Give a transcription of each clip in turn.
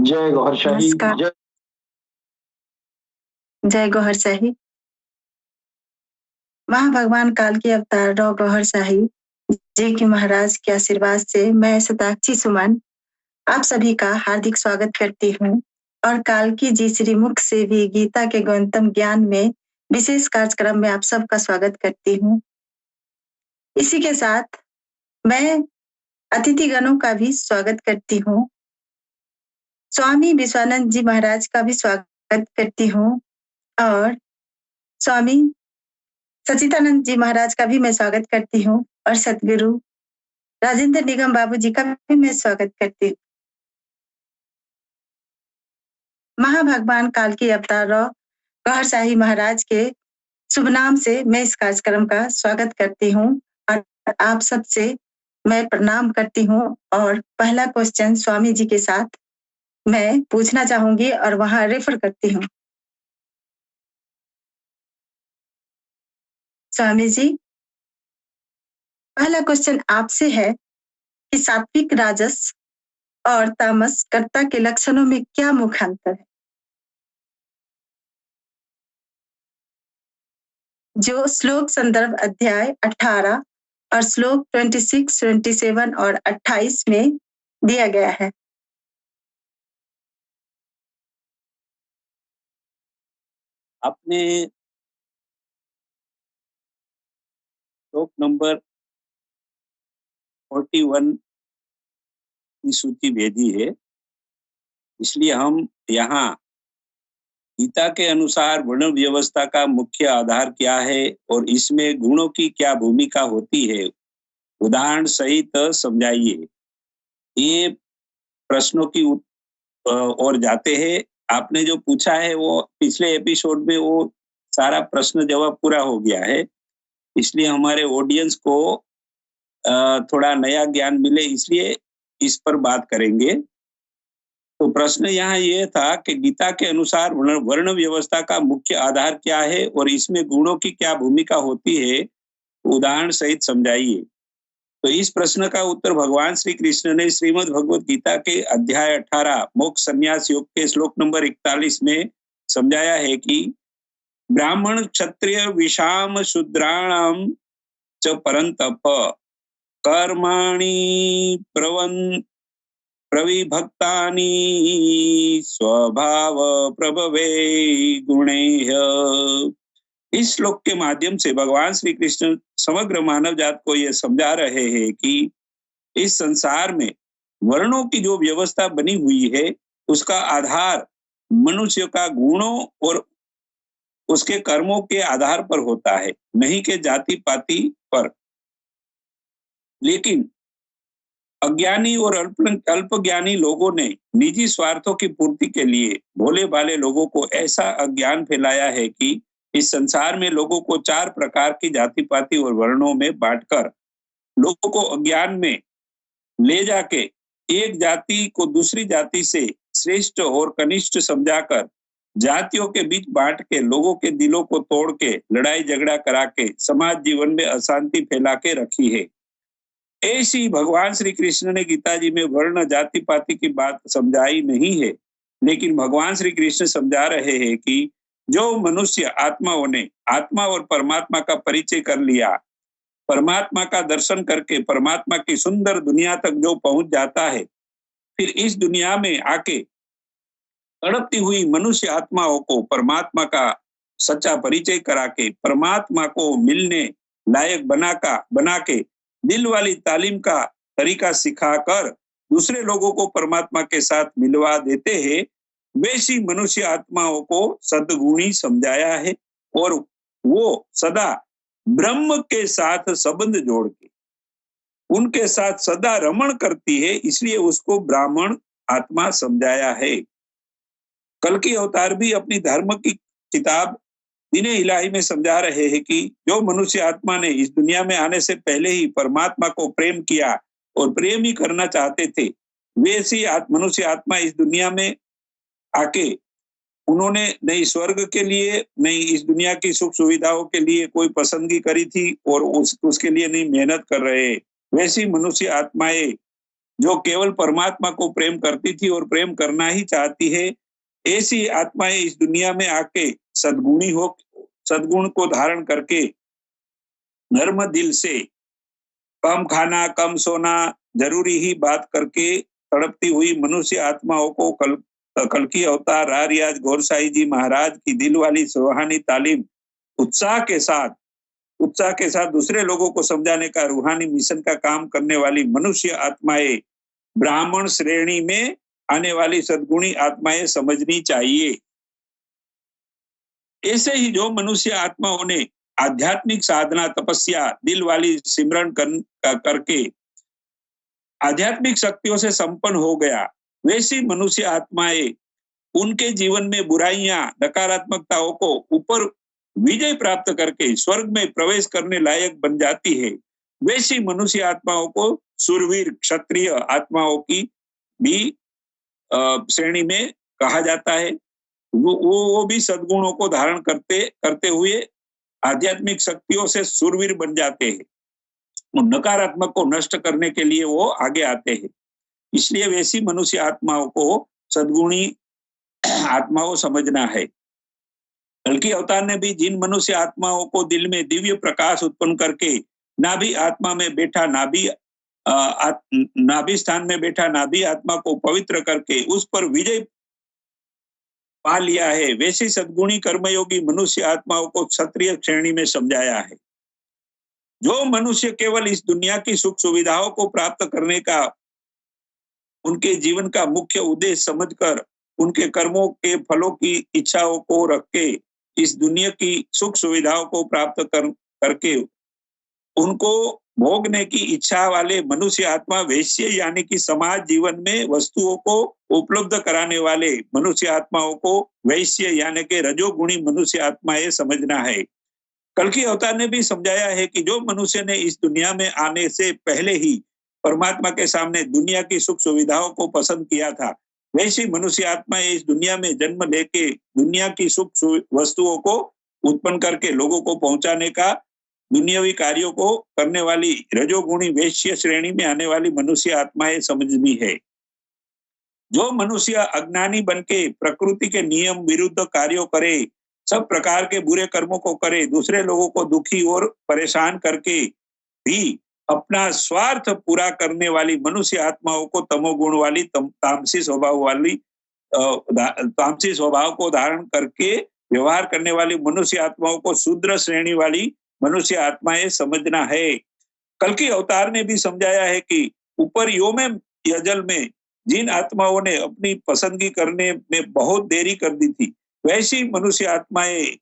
जय गौहरशाही। नमस्कार। जय गौहरशाही। भगवान काल के अवतार रॉ गौहरशाही जी की महाराज के आशीर्वाद से मैं शताक्षी सुमन आप सभी का हार्दिक स्वागत करती हूँ और काल की जी श्री मुख से भी गीता के गौतम ज्ञान में विशेष कार्यक्रम में आप सबका स्वागत करती हूँ। इसी के साथ मैं अतिथि गणों का भी स्वागत करती हूँ। स्वामी विश्वानंद जी महाराज का भी स्वागत करती हूँ और स्वामी सचिदानंद जी महाराज का भी मैं स्वागत करती हूँ और सतगुरु राजेंद्र निगम बाबू जी का भी मैं स्वागत करती हूँ। महाभगवान काल के अवतार गौहरशाही महाराज के शुभ नाम से मैं इस कार्यक्रम का स्वागत करती हूँ और आप सबसे मैं प्रणाम करती हूँ और पहला क्वेश्चन स्वामी जी के साथ मैं पूछना चाहूंगी और वहां रेफर करती हूँ। स्वामी जी, पहला क्वेश्चन आपसे है कि सात्विक, राजस और तामस कर्ता के लक्षणों में क्या मुख्य अंतर है? जो श्लोक संदर्भ अध्याय 18 और श्लोक 26, 27 और 28 में दिया गया है। आपने श्लोक नंबर 41 की सूची भेजी है, इसलिए हम यहाँ गीता के अनुसार वर्ण व्यवस्था का मुख्य आधार क्या है और इसमें गुणों की क्या भूमिका होती है उदाहरण सहित समझाइए। ये प्रश्नों की ओर जाते हैं। आपने जो पूछा है वो पिछले एपिसोड में वो सारा प्रश्न जवाब पूरा हो गया है, इसलिए हमारे ऑडियंस को थोड़ा नया ज्ञान मिले, इसलिए इस पर बात करेंगे। तो प्रश्न यहाँ ये था कि गीता के अनुसार वर्ण व्यवस्था का मुख्य आधार क्या है और इसमें गुणों की क्या भूमिका होती है, उदाहरण सहित समझाइए। तो इस प्रश्न का उत्तर भगवान श्री कृष्ण ने श्रीमद् भगवत गीता के अध्याय 18 मोक्ष संन्यास योग के श्लोक नंबर 41 में समझाया है कि ब्राह्मण क्षत्रिय विषाम शूद्राणाम च परंतप कर्माणि प्रविभक्तानि स्वभाव प्रभवे गुणैः। इस श्लोक के माध्यम से भगवान श्री कृष्ण समग्र मानव जात को यह समझा रहे हैं कि इस संसार में वर्णों की जो व्यवस्था बनी हुई है उसका आधार मनुष्य का गुणों और उसके कर्मों के आधार पर होता है, नहीं के जाति पाति पर। लेकिन अज्ञानी और अल्पज्ञानी लोगों ने निजी स्वार्थों की पूर्ति के लिए भोले भाले लोगों को ऐसा अज्ञान फैलाया है कि इस संसार में लोगों को 4 प्रकार की जाति पाति और वर्णों में बांटकर लोगों को अज्ञान में ले जाके एक जाति को दूसरी जाति से श्रेष्ठ और कनिष्ठ समझाकर जातियों के बीच बांट के लोगों के दिलों को तोड़ के लड़ाई झगड़ा करा के समाज जीवन में अशांति फैला के रखी है। ऐसी भगवान श्री कृष्ण ने गीता जी में वर्ण जाति पाति की बात समझाई नहीं है, लेकिन भगवान श्री कृष्ण समझा रहे हैं कि जो मनुष्य आत्माओं ने आत्मा और परमात्मा का परिचय कर लिया, परमात्मा का दर्शन करके परमात्मा की सुंदर दुनिया तक जो पहुंच जाता है, फिर इस दुनिया में आके तड़पती हुई मनुष्य आत्माओं को परमात्मा का सच्चा परिचय करा के परमात्मा को मिलने लायक बना के दिल वाली तालीम का तरीका सिखाकर दूसरे लोगों को परमात्मा के साथ मिलवा देते हैं। वैसी मनुष्य आत्माओं को सद्गुणी समझाया है और वो सदा ब्रह्म के साथ संबंध जोड़ के उनके साथ सदा रमण करती है, इसलिए उसको ब्राह्मण आत्मा समझाया है। कल की अवतार भी अपनी धर्म की किताब दीने इलाही में समझा रहे हैं कि जो मनुष्य आत्मा ने इस दुनिया में आने से पहले ही परमात्मा को प्रेम किया और प्रेम ही करना चाहते थे, वैसी मनुष्य आत्मा इस दुनिया में आके उन्होंने नहीं स्वर्ग के लिए नहीं इस दुनिया की सुख सुविधाओं के लिए कोई पसंदगी करी थी और उसके लिए नहीं मेहनत कर रहे। वैसी मनुष्य आत्माएं जो केवल परमात्मा को प्रेम करती थी और प्रेम करना ही चाहती है। ऐसी आत्माएं इस दुनिया में आके सद्गुण को धारण करके नर्म दिल से कम खाना, कम सोना, जरूरी ही बात करके तड़पती हुई मनुष्य आत्माओं को कल्कि अवतार रारियाज गौरसाई जी महाराज की दिल वाली रूहानी तालीम उत्साह के साथ दूसरे लोगों को समझाने का रूहानी मिशन का काम करने वाली मनुष्य आत्माएं ब्राह्मण श्रेणी में आने वाली सद्गुणी आत्माएं समझनी चाहिए। ऐसे ही जो मनुष्य आत्माओं ने आध्यात्मिक साधना, तपस्या, दिल वाली सिमरन करके आध्यात्मिक शक्तियों से संपन्न हो गया, वैसी मनुष्य आत्माएं उनके जीवन में बुराइयां, नकारात्मकताओं को ऊपर विजय प्राप्त करके स्वर्ग में प्रवेश करने लायक बन जाती है। वैसी मनुष्य आत्माओं को शूरवीर क्षत्रिय आत्माओं की भी श्रेणी में कहा जाता है। वो भी सद्गुणों को धारण करते हुए आध्यात्मिक शक्तियों से शूरवीर बन जाते हैं। नकारात्मक को नष्ट करने के लिए वो आगे आते हैं। इसलिए वैसी मनुष्य आत्माओं को सद्गुणी आत्माओं समझना है। कल्कि अवतार ने भी जिन मनुष्य आत्माओं को दिल में दिव्य प्रकाश उत्पन्न करके नाभि आत्मा में बैठा नाभि स्थान में बैठा नाभि आत्मा को पवित्र करके उस पर विजय पा लिया है, वैसे सद्गुणी कर्मयोगी मनुष्य आत्माओं को क्षत्रिय श्रेणी में समझाया है। जो मनुष्य केवल इस दुनिया की सुख सुविधाओं को प्राप्त करने का उनके जीवन का मुख्य उद्देश्य समझकर उनके कर्मों के फलों की इच्छाओं को रख के इस दुनिया की सुख सुविधाओं को प्राप्त करके उनको भोगने की इच्छा वाले मनुष्य आत्मा वैश्य यानी कि समाज जीवन में वस्तुओं को उपलब्ध कराने वाले मनुष्य आत्माओं को वैश्य यानी कि रजोगुणी मनुष्य आत्माएं समझना है। कल्कि अवतार ने भी समझाया है कि जो मनुष्य ने इस दुनिया में आने से पहले ही परमात्मा के सामने दुनिया की सुख सुविधाओं को पसंद किया था, वैसी मनुष्य आत्माएं इस दुनिया में जन्म लेके दुनिया की सुख वस्तुओं को उत्पन्न करके लोगों को पहुंचाने का दुनियावी कार्यों को करने वाली रजोगुणी वैश्य श्रेणी में आने वाली मनुष्य आत्माएं समझनी है। जो मनुष्य अज्ञानी बनके प्रकृति के नियम विरुद्ध कार्यों करे, सब प्रकार के बुरे कर्मों को करे, दूसरे लोगों को दुखी और परेशान करके भी अपना स्वार्थ पूरा करने वाली मनुष्य आत्माओं को तमोगुण वाली तामसी स्वभाव को धारण करके व्यवहार करने वाली मनुष्य आत्माओं को शूद्र श्रेणी वाली मनुष्य आत्माएं समझना है। कल्कि अवतार ने भी समझाया है कि ऊपर योम यजल में जिन आत्माओं ने अपनी पसंदगी करने में बहुत देरी कर दी थी, वैसी मनुष्य आत्माएं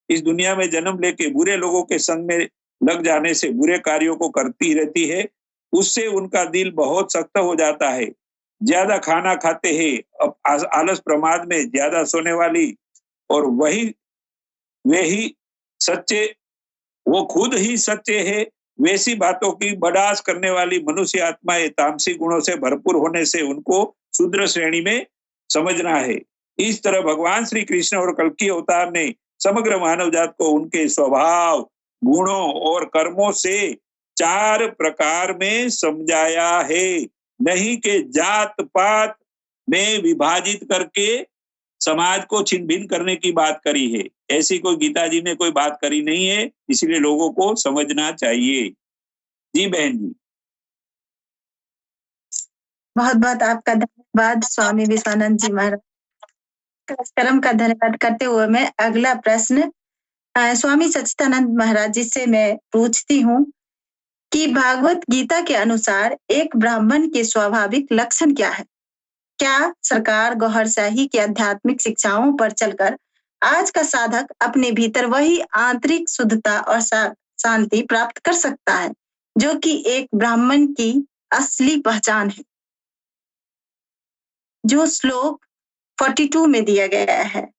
इस दुनिया में जन्म लेके बुरे लोगों के संग में लग जाने से बुरे कार्यों को करती रहती है। उससे उनका दिल बहुत सख्त हो जाता है, ज्यादा खाना खाते हैं, अब आलस प्रमाद में ज्यादा सोने वाली और वो खुद ही सच्चे है, वैसी बातों की बड़ास करने वाली मनुष्य आत्माएं तामसी गुणों से भरपूर होने से उनको शूद्र श्रेणी में समझना है। इस तरह भगवान श्री कृष्ण और कल्कि अवतार ने समग्र मानव जात को उनके स्वभाव, गुणों और कर्मों से 4 प्रकार में समझाया है, नहीं कि जात पात में विभाजित करके समाज को छिन्न भिन्न करने की बात करी है। ऐसी कोई गीता जी ने कोई बात करी नहीं है, इसलिए लोगों को समझना चाहिए। जी बहन जी। बहुत बहुत आपका धन्यवाद स्वामी विश्वानंद जी महाराज। कर्म का धन्यवाद करते हुए मैं अगला प्रश्न स्वामी सच्चिदानंद महाराज जी से मैं पूछती हूँ कि भागवत गीता के अनुसार एक ब्राह्मण के स्वाभाविक लक्षण क्या है? क्या सरकार गौहरशाही की आध्यात्मिक शिक्षाओं पर चलकर आज का साधक अपने भीतर वही आंतरिक शुद्धता और शांति प्राप्त कर सकता है जो कि एक ब्राह्मण की असली पहचान है, जो श्लोक 42 में दिया गया है?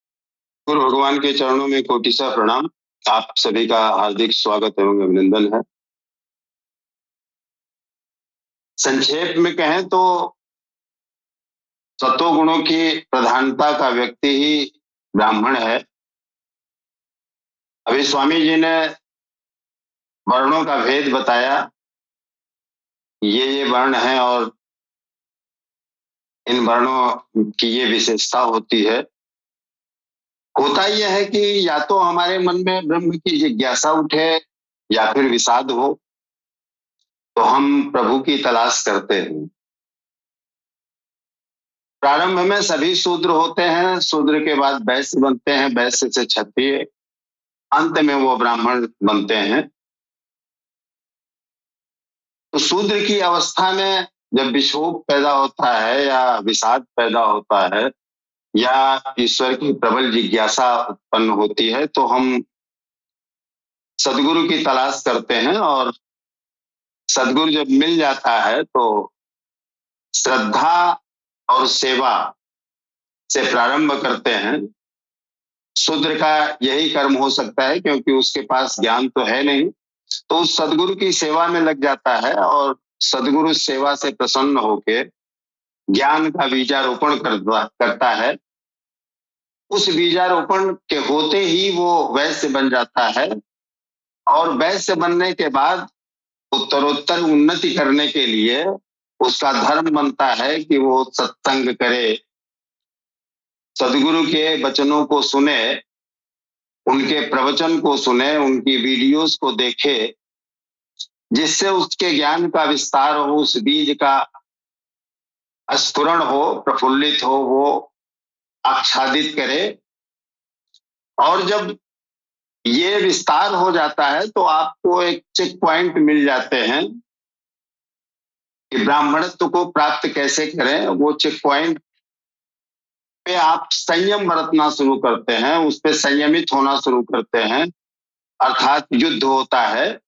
गुरु भगवान के चरणों में कोटिसा प्रणाम। आप सभी का हार्दिक स्वागत एवं अभिनंदन है। संक्षेप में कहें तो सत्वगुणों की प्रधानता का व्यक्ति ही ब्राह्मण है। अभी स्वामी जी ने वर्णों का भेद बताया, ये वर्ण है और इन वर्णों की ये विशेषता होती है। होता यह है कि या तो हमारे मन में ब्रह्म की जिज्ञासा उठे या फिर विषाद हो, तो हम प्रभु की तलाश करते हैं। प्रारंभ में सभी शूद्र होते हैं, शूद्र के बाद वैश्य बनते हैं, वैश्य से क्षत्रिय, अंत में वो ब्राह्मण बनते हैं। तो शूद्र की अवस्था में जब विक्षोभ पैदा होता है या विषाद पैदा होता है या ईश्वर की प्रबल जिज्ञासा उत्पन्न होती है, तो हम सदगुरु की तलाश करते हैं, और सदगुरु जब मिल जाता है तो श्रद्धा और सेवा से प्रारंभ करते हैं। शूद्र का यही कर्म हो सकता है क्योंकि उसके पास ज्ञान तो है नहीं, तो उस सदगुरु की सेवा में लग जाता है और सदगुरु सेवा से प्रसन्न होकर ज्ञान का बीजारोपण करता है। उस बीजारोपण के होते ही वो वैश्य बन जाता है, और वैश्य बनने के बाद उत्तरोत्तर उन्नति करने के लिए उसका धर्म बनता है कि वो सत्संग करे, सदगुरु के वचनों को सुने, उनके प्रवचन को सुने, उनकी वीडियोस को देखे, जिससे उसके ज्ञान का विस्तार हो, उस बीज का स्फुरण हो, प्रफुल्लित हो, वो आच्छादित करे। और जब ये विस्तार हो जाता है तो आपको एक चेक पॉइंट मिल जाते हैं कि ब्राह्मणत्व को प्राप्त कैसे करें। वो चेक पॉइंट पे आप संयम बरतना शुरू करते हैं, उस पे संयमित होना शुरू करते हैं, अर्थात युद्ध होता है।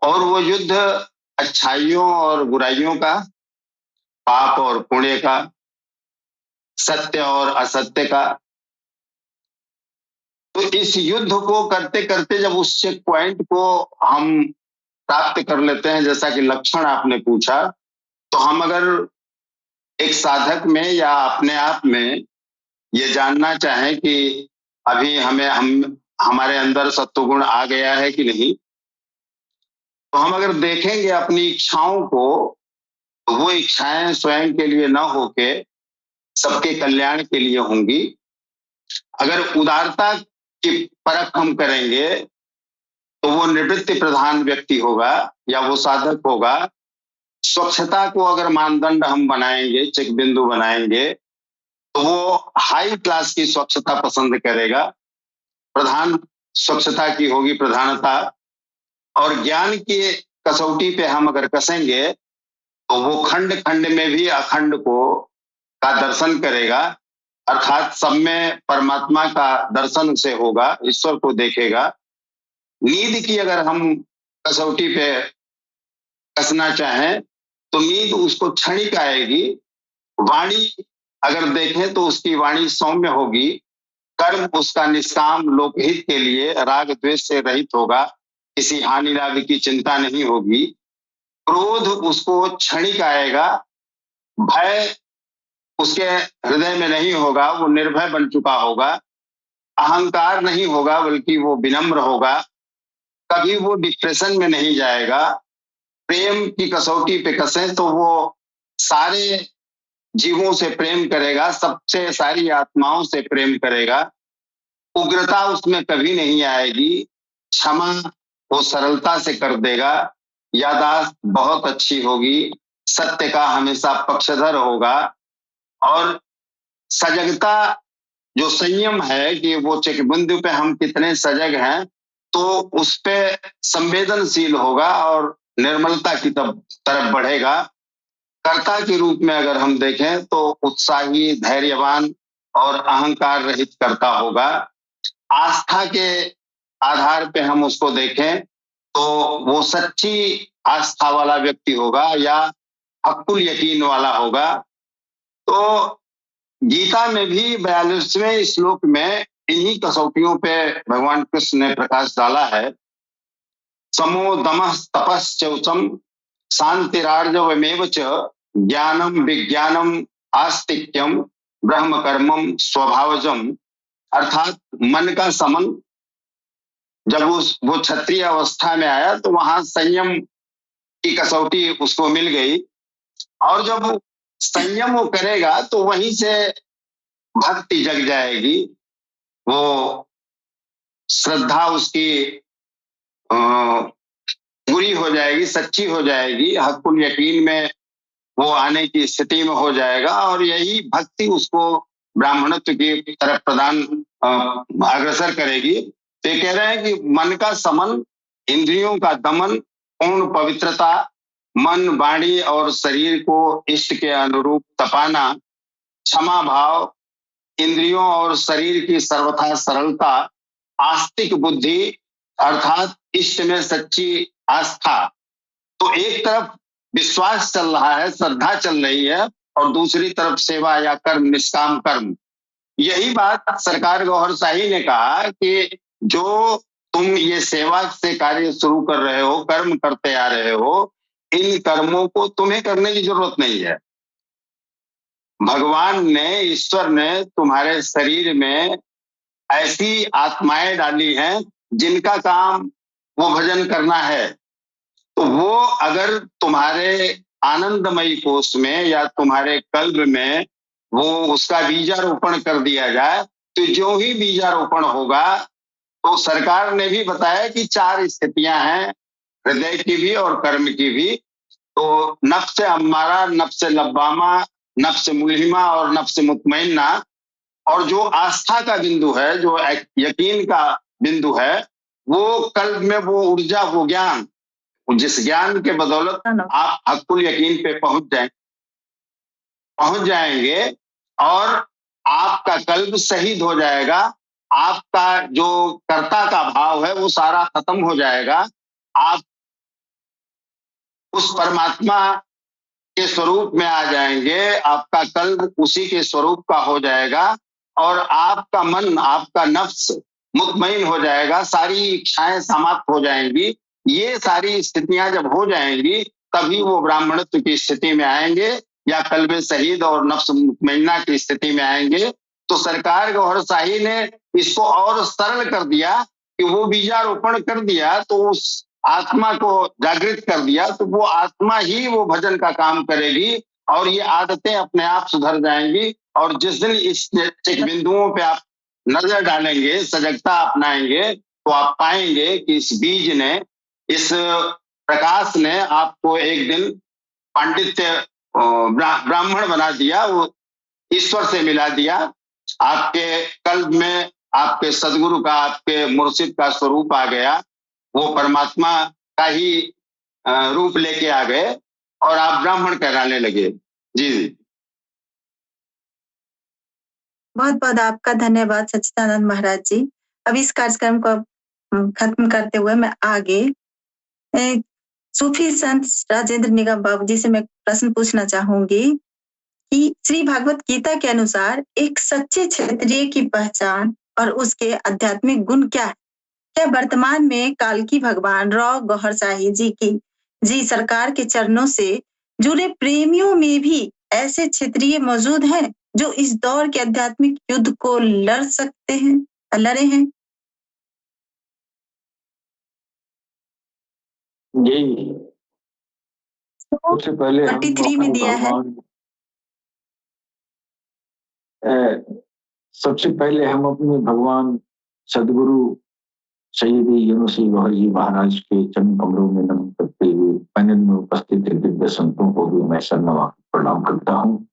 और वो युद्ध अच्छाइयों और बुराइयों का, पाप और पुण्य का, सत्य और असत्य का। तो इस युद्ध को करते करते जब उस चेक पॉइंट को हम प्राप्त कर लेते हैं, जैसा कि लक्षण आपने पूछा, तो हम अगर एक साधक में या अपने आप में ये जानना चाहें कि अभी हमारे अंदर सत्वगुण आ गया है कि नहीं, तो हम अगर देखेंगे अपनी इच्छाओं को, तो वो इच्छाएं स्वयं के लिए न होके सबके कल्याण के लिए होंगी। अगर उदारता की परख हम करेंगे तो वो निवृत्ति प्रधान व्यक्ति होगा या वो साधक होगा। स्वच्छता को अगर मानदंड हम बनाएंगे, चेक बिंदु बनाएंगे, तो वो हाई क्लास की स्वच्छता पसंद करेगा, प्रधान स्वच्छता की होगी प्रधानता। और ज्ञान की कसौटी पे हम अगर कसेंगे तो वो खंड खंड में भी अखंड का दर्शन करेगा, अर्थात सब में परमात्मा का दर्शन उसे होगा, ईश्वर को देखेगा। नींद की अगर हम कसौटी पे कसना चाहें तो नींद उसको क्षणिक आएगी। वाणी अगर देखें तो उसकी वाणी सौम्य होगी, कर्म उसका निष्काम लोकहित के लिए राग द्वेष से रहित होगा, किसी हानि लाभ की चिंता नहीं होगी। क्रोध उसको क्षणिक आएगा, भय उसके हृदय में नहीं होगा, वो निर्भय बन चुका होगा। अहंकार नहीं होगा बल्कि वो विनम्र होगा, कभी वो डिप्रेशन में नहीं जाएगा। प्रेम की कसौटी पे कसें तो वो सारे जीवों से प्रेम करेगा, सबसे सारी आत्माओं से प्रेम करेगा। उग्रता उसमें कभी नहीं आएगी, क्षमा वो सरलता से कर देगा, यादाश्त बहुत अच्छी होगी, सत्य का हमेशा पक्षधर होगा। और सजगता जो संयम है कि वो चेक बिंदु पे हम कितने सजग हैं, तो उस पे संवेदनशील होगा और निर्मलता की तरफ बढ़ेगा। कर्ता के रूप में अगर हम देखें तो उत्साही, धैर्यवान और अहंकार रहित कर्ता होगा। आस्था के आधार पे हम उसको देखें तो वो सच्ची आस्था वाला व्यक्ति होगा या हक्कुल यकीन वाला होगा। तो गीता में भी 42वें श्लोक में इन्हीं कसौटियों पे भगवान कृष्ण ने प्रकाश डाला है। समो दमः तपश्चौचम शांतिरार्जवमेव च ज्ञानम विज्ञानम आस्तिक्यम ब्रह्म कर्मम स्वभावजम। अर्थात मन का समन, जब वो क्षत्रिय अवस्था में आया तो वहां संयम की कसौटी उसको मिल गई। और जब संयम वो करेगा तो वहीं से भक्ति जग जाएगी, वो श्रद्धा उसकी पूरी हो जाएगी, सच्ची हो जाएगी, हक़्क़ुल यकीन में वो आने की स्थिति में हो जाएगा और यही भक्ति उसको ब्राह्मणत्व की तरफ प्रदान अग्रसर करेगी। तो ये कह रहे हैं कि मन का समन, इंद्रियों का दमन, पूर्ण पवित्रता, मन, वाणी और शरीर को इष्ट के अनुरूप तपाना, क्षमा भाव, इंद्रियों और शरीर की सर्वथा सरलता, आस्तिक बुद्धि अर्थात इष्ट में सच्ची आस्था। तो एक तरफ विश्वास चल रहा है, श्रद्धा चल रही है और दूसरी तरफ सेवा या कर्म, निष्काम कर्म। यही बात सरकार गौहर शाही ने कहा कि जो तुम ये सेवा से कार्य शुरू कर रहे हो, कर्म करते आ रहे हो, इन कर्मों को तुम्हें करने की जरूरत नहीं है। भगवान ने, ईश्वर ने तुम्हारे शरीर में ऐसी आत्माएं डाली हैं जिनका काम वो भजन करना है। तो वो अगर तुम्हारे आनंदमयी कोष में या तुम्हारे कल्ब में वो उसका बीजारोपण कर दिया जाए, तो जो ही बीजारोपण होगा, तो सरकार ने भी बताया कि 4 स्थितियां हैं, हृदय की भी और कर्म की भी। तो नफ्स अम्मारा, नफ्स लब्बामा, नफ्स मुल्हिमा और नफ्स मुतमइन्ना। और जो आस्था का बिंदु है, जो यकीन का बिंदु है, वो कल्ब में वो ऊर्जा, वो ज्ञान, जिस ज्ञान के बदौलत आप हक़्क़ुल यकीन पे पहुंच जाएंगे और आपका कल्ब शहीद हो जाएगा। आपका जो कर्ता का भाव है वो सारा खत्म हो जाएगा। आप उस परमात्मा के स्वरूप में आ जाएंगे, आपका कल्ब उसी के स्वरूप का हो जाएगा और आपका मन, आपका नफ्स मुतमईन हो जाएगा, सारी इच्छाएं समाप्त हो जाएंगी। ये सारी स्थितियां जब हो जाएंगी तभी वो ब्राह्मणत्व की स्थिति में आएंगे या कल्बे शहीद और नफ्स मुतमइन्ना की स्थिति में आएंगे। तो सरकार गौहर शाही ने इसको और सरल कर दिया कि वो बीजारोपण कर दिया, तो उस आत्मा को जागृत कर दिया, तो वो आत्मा ही वो भजन का काम करेगी और ये आदतें अपने आप सुधर जाएंगी। और जिस दिन इस बिंदुओं पे आप नजर डालेंगे, सजगता अपनाएंगे, तो आप पाएंगे कि इस बीज ने, इस प्रकाश ने आपको एक दिन पांडित्य, ब्राह्मण बना दिया, वो ईश्वर से मिला दिया। आपके कल्ब में आपके सदगुरु का, आपके मुर्शिद का स्वरूप आ गया, वो परमात्मा का ही रूप लेके आ गए और आप ब्राह्मण कहलाने लगे। जी बहुत बहुत आपका धन्यवाद सच्चिदानंद महाराज जी। अब इस कार्यक्रम को खत्म करते हुए मैं आगे सूफी संत राजेंद्र निगम बाबू जी से मैं प्रश्न पूछना चाहूंगी कि श्री भागवत गीता के अनुसार एक सच्चे क्षत्रिय की पहचान और उसके आध्यात्मिक गुण क्या है? क्या वर्तमान में कालकी भगवान राव गौहर शाही जी सरकार के चरणों से जुड़े प्रेमियों में भी ऐसे क्षत्रिय मौजूद हैं जो इस दौर के आध्यात्मिक युद्ध को लड़े हैं? जी, सबसे पहले 43 में दिया है। सबसे पहले हम अपने भगवान सदगुरु सैयदी यूनुस गौहर जी महाराज के चरण कमलों में नमन करते हुए पैनल में उपस्थित दिव्य संतों को भी मैं सन्नवा प्रणाम करता हूँ।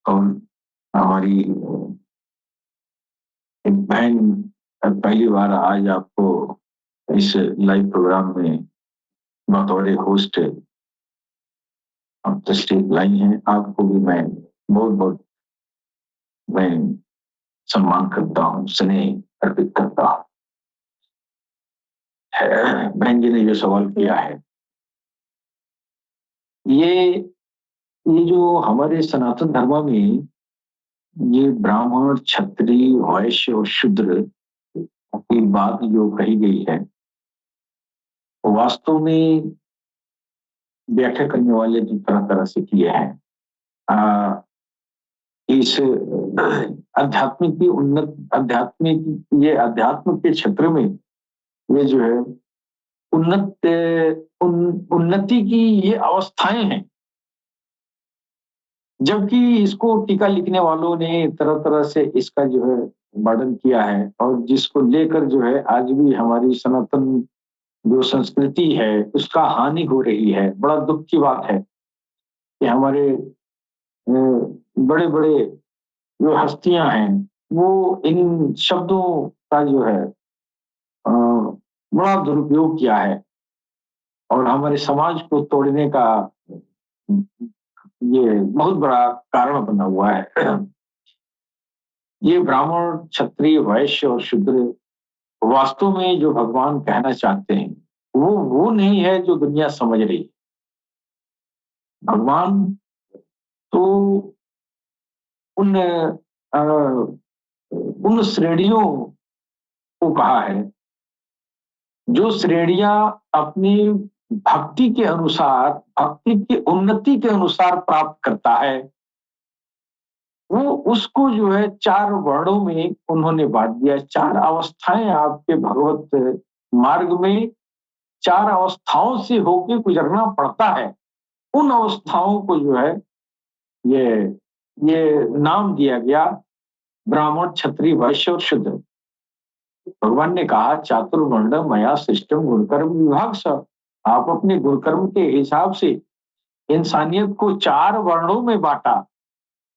और हमारी एक बहन पहली बार आज आपको इस लाइव प्रोग्राम में बतौर होस्ट आप तशरीफ लाई हैं, आपको भी मैं बहुत बहुत मैं सम्मान करता हूँ, स्नेह अर्पित करता हूँ। बहन जी ने जो सवाल किया है, ये जो हमारे सनातन धर्म में ये ब्राह्मण, क्षत्रिय, वैश्य और शूद्र की बात जो कही गई है, वास्तव में व्याख्या करने वाले जो तरह तरह से किए हैं, इस अध्यात्म के क्षेत्र में ये जो है उन्नति की ये अवस्थाएं हैं जबकि इसको टीका लिखने वालों ने तरह तरह से इसका जो है वर्णन किया है, और जिसको लेकर जो है आज भी हमारी सनातन जो संस्कृति है उसका हानि हो रही है। बड़ा दुख की बात है कि हमारे बड़े बड़े जो हस्तियां हैं वो इन शब्दों का जो है बड़ा दुरुपयोग किया है, और हमारे समाज को तोड़ने का ये बहुत बड़ा कारण बना हुआ है। ये ब्राह्मण, क्षत्रिय, वैश्य और शूद्र वास्तव में जो भगवान कहना चाहते हैं वो नहीं है जो दुनिया समझ रही है। भगवान तो उन उन श्रेणियों को कहा है जो श्रेणियां अपनी भक्ति के अनुसार, भक्ति की उन्नति के अनुसार प्राप्त करता है, वो उसको जो है 4 वर्णों में उन्होंने बांट दिया। 4 अवस्थाएं आपके भगवत मार्ग में 4 अवस्थाओं से होके गुजरना पड़ता है। उन अवस्थाओं को जो है ये नाम दिया गया ब्राह्मण, क्षत्रिय, वैश्य और शूद्र। भगवान ने कहा चातुर्वर्ण मया सृष्टम गुणकर्म विभाग स। आप अपने गुणकर्म के हिसाब से इंसानियत को 4 वर्णों में बांटा,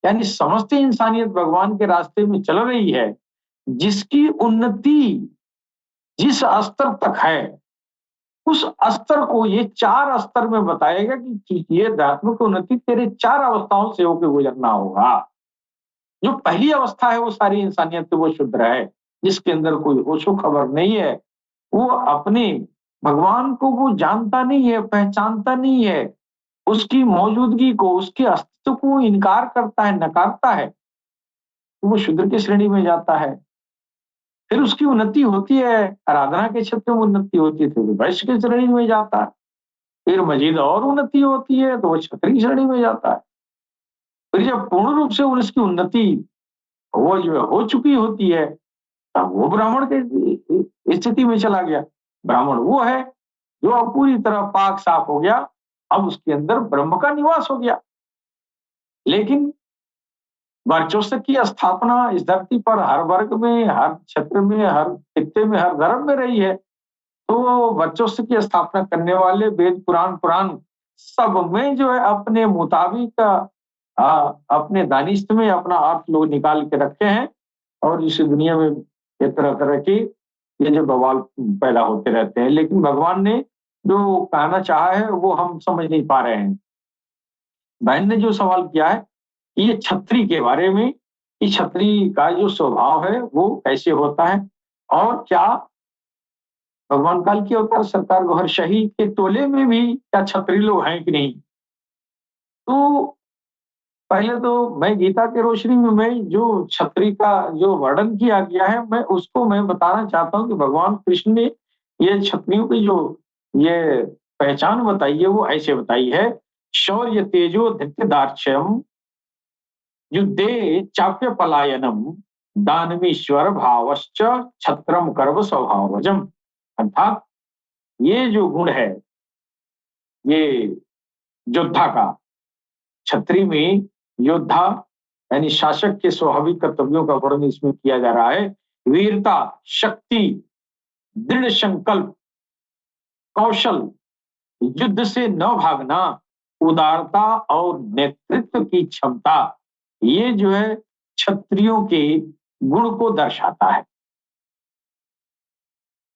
यानी समस्त इंसानियत भगवान के रास्ते में चल रही है। जिसकी उन्नति जिस स्तर तक है उस स्तर को ये 4 स्तर में बताएगा कि ये आध्यात्मिक उन्नति तेरे 4 अवस्थाओं से होकर गुजरना होगा। जो पहली अवस्था है वो सारी इंसानियत वो शूद्र है, जिसके अंदर कोई होशो खबर नहीं है। वो अपने भगवान को वो जानता नहीं है, पहचानता नहीं है, उसकी मौजूदगी को, उसके अस्तित्व को इनकार करता है, नकारता है, तो वो शूद्र की श्रेणी में जाता है। फिर उसकी उन्नति होती है, आराधना के क्षेत्र में उन्नति होती है, तो वो वैश्य की श्रेणी में जाता है। फिर मजीद और उन्नति होती है तो वो क्षत्रिय श्रेणी में जाता है। फिर जब पूर्ण रूप से उसकी उन्नति वो जो हो चुकी होती है तब वो ब्राह्मण के स्थिति में चला गया। ब्राह्मण वो है जो अब पूरी तरह पाक साफ हो गया, अब उसके अंदर ब्रह्म का निवास हो गया। लेकिन वर्चस्व की स्थापना इस धरती पर हर वर्ग में, हर क्षेत्र में, हर खित्ते में, हर धर्म में रही है। तो वर्चस्व की स्थापना करने वाले वेद पुराण सब में जो है अपने मुताबिक अपने दानिश में अपना अर्थ लोग निकाल के रखे हैं, और इस दुनिया में ये तरह तरह की ये जो बवाल पैदा होते रहते हैं। लेकिन भगवान ने जो कहना चाहा है वो हम समझ नहीं पा रहे हैं। बहन ने जो सवाल किया है ये क्षत्रिय के बारे में, कि क्षत्रिय का जो स्वभाव है वो कैसे होता है, और क्या भगवान काल की अवतार सरकार गौहर शाही के टोले में भी क्या क्षत्रिय लोग हैं कि नहीं। तो पहले तो मैं गीता के रोशनी में मैं जो क्षत्रिय का जो वर्णन किया गया है मैं उसको मैं बताना चाहता हूँ कि भगवान कृष्ण ने ये क्षत्रियों की जो ये पहचान बताई है वो ऐसे बताई है। शौर्य तेजो धृत्य दार्क्ष्यम युद्धे चाप्य पलायनम दानवीश्वर भावश्च छत्रम कर्म स्वभावजम। अर्थात ये जो गुण है ये योद्धा का, क्षत्रिय में योद्धा यानी शासक के स्वाभाविक कर्तव्यों का वर्णन इसमें किया जा रहा है। वीरता, शक्ति, दृढ़ संकल्प, कौशल, युद्ध से न भागना, उदारता और नेतृत्व की क्षमता, ये जो है क्षत्रियों के गुण को दर्शाता है।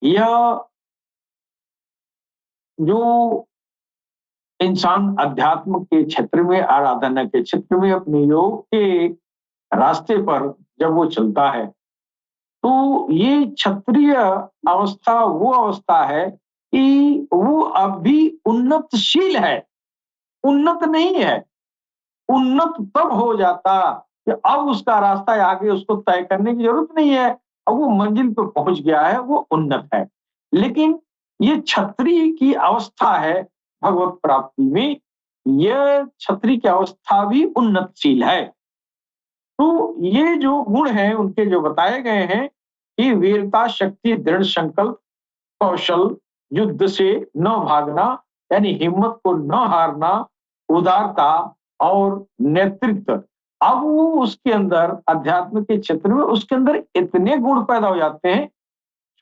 यह जो इंसान अध्यात्म के क्षेत्र में, आराधना के क्षेत्र में, अपने योग के रास्ते पर जब वो चलता है तो ये क्षत्रिय अवस्था वो अवस्था है कि वो अभी उन्नतशील है, उन्नत नहीं है। उन्नत तब हो जाता कि अब उसका रास्ता आगे उसको तय करने की जरूरत नहीं है, अब वो मंजिल पर पहुंच गया है, वो उन्नत है। लेकिन ये क्षत्रिय की अवस्था है भगवत प्राप्ति में, यह क्षत्रिय की अवस्था भी उन्नतशील है। तो ये जो गुण हैं उनके जो बताए गए हैं कि वीरता, शक्ति, दृढ़ संकल्प, कौशल, युद्ध से न भागना यानी हिम्मत को न हारना, उदारता और नेतृत्व। अब वो उसके अंदर अध्यात्म के क्षेत्र में उसके अंदर इतने गुण पैदा हो जाते हैं,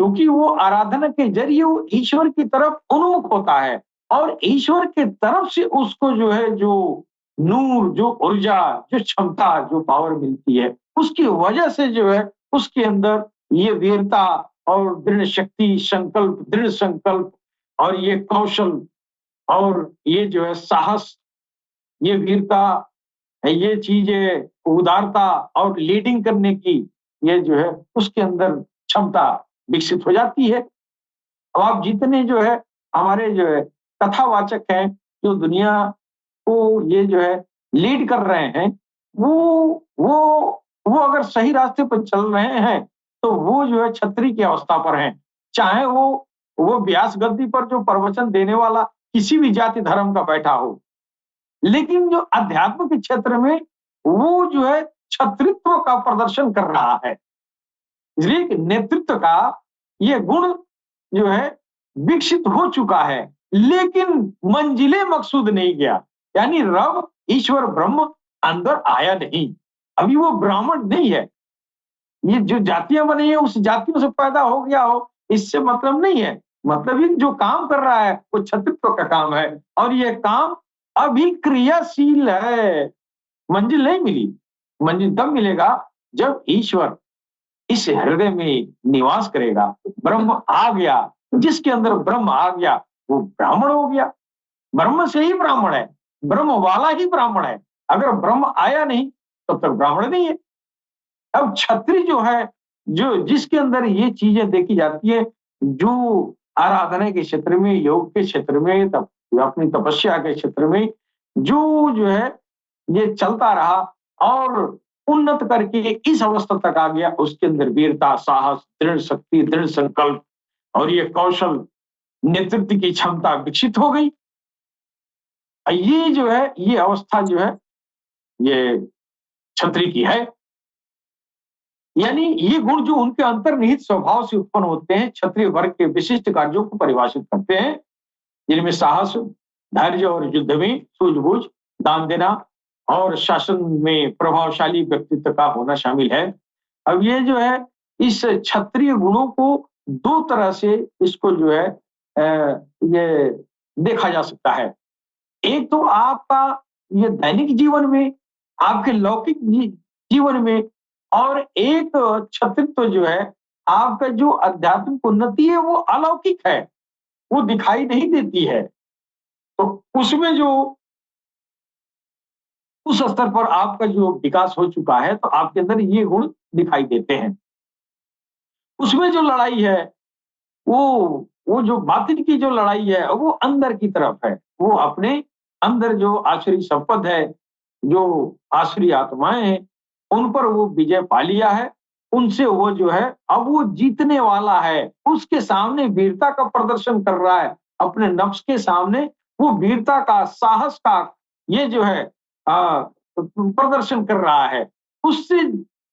क्योंकि वो आराधना के जरिए वो ईश्वर की तरफ उन्मुख होता है और ईश्वर की तरफ से उसको जो है जो नूर, जो ऊर्जा, जो क्षमता, जो पावर मिलती है, उसकी वजह से जो है उसके अंदर ये वीरता और दृढ़ शक्ति, संकल्प, दृढ़ संकल्प और ये कौशल और ये जो है साहस, ये वीरता, ये चीजें, उदारता और लीडिंग करने की ये जो है उसके अंदर क्षमता विकसित हो जाती है। अब आप जितने जो है हमारे जो है कथावाचक हैं, जो दुनिया को ये जो है लीड कर रहे हैं, वो अगर सही रास्ते पर चल रहे हैं, तो वो जो है छतरी की अवस्था पर हैं। चाहे वो व्यास गद्दी पर जो प्रवचन देने वाला किसी भी जाति धर्म का बैठा हो, लेकिन जो अध्यात्म के क्षेत्र में वो जो है छत्रित्व का प्रदर्शन कर रहा है। इसलिए नेतृत्व का ये गुण जो है विकसित हो चुका है, लेकिन मंजिले मकसूद नहीं गया, यानी रब, ईश्वर, ब्रह्म अंदर आया नहीं। अभी वो ब्राह्मण नहीं है। ये जो जातियां बनी है उस जातियों से पैदा हो गया हो, इससे मतलब नहीं है। मतलब ये जो काम कर रहा है वो छत्रित्व का काम है और ये काम अभी क्रियाशील है। मंजिल नहीं मिली। मंजिल तब मिलेगा जब ईश्वर इस हृदय में निवास करेगा। ब्रह्म आ गया, जिसके अंदर ब्रह्म आ गया वो ब्राह्मण हो गया। ब्रह्म से ही ब्राह्मण है, ब्रह्म वाला ही ब्राह्मण है। अगर ब्रह्म आया नहीं तो तब ब्राह्मण नहीं है। अब छत्री जो है, जो जिसके अंदर ये चीजें देखी जाती है, जो आराधना के क्षेत्र में, योग के क्षेत्र में, अपनी तपस्या के क्षेत्र में जो है ये चलता रहा और उन्नत करके इस अवस्था तक आ गया, उसके अंदर वीरता, साहस, दृढ़ शक्ति, दृढ़ संकल्प और ये कौशल, नेतृत्व की क्षमता विकसित हो गई। ये जो है ये अवस्था जो है ये छत्री की है। यानी ये गुण जो उनके अंतर्निहित स्वभाव से उत्पन्न होते हैं, क्षत्रिय वर्ग के विशिष्ट कार्यों को परिभाषित करते हैं, जिनमें साहस, धैर्य और युद्ध में सूझबूझ, दान देना और शासन में प्रभावशाली व्यक्तित्व का होना शामिल है। अब ये जो है इस क्षत्रिय गुणों को दो तरह से इसको जो है ये देखा जा सकता है। एक तो आपका ये दैनिक जीवन में, आपके लौकिक जीवन में, और एक छत्रित्व जो है आपका जो आध्यात्मिक उन्नति है वो अलौकिक है, वो दिखाई नहीं देती है। तो उसमें जो उस स्तर पर आपका जो विकास हो चुका है तो आपके अंदर ये गुण दिखाई देते हैं। उसमें जो लड़ाई है वो जो बातिन की जो लड़ाई है वो अंदर की तरफ है। वो अपने अंदर जो आसुरी संपद है, जो आसुरी आत्माएं हैं, उन पर वो विजय पा लिया है। उनसे वो जो है अब वो जीतने वाला है, उसके सामने वीरता का प्रदर्शन कर रहा है। अपने नफ्स के सामने वो वीरता का, साहस का ये जो है प्रदर्शन कर रहा है। उससे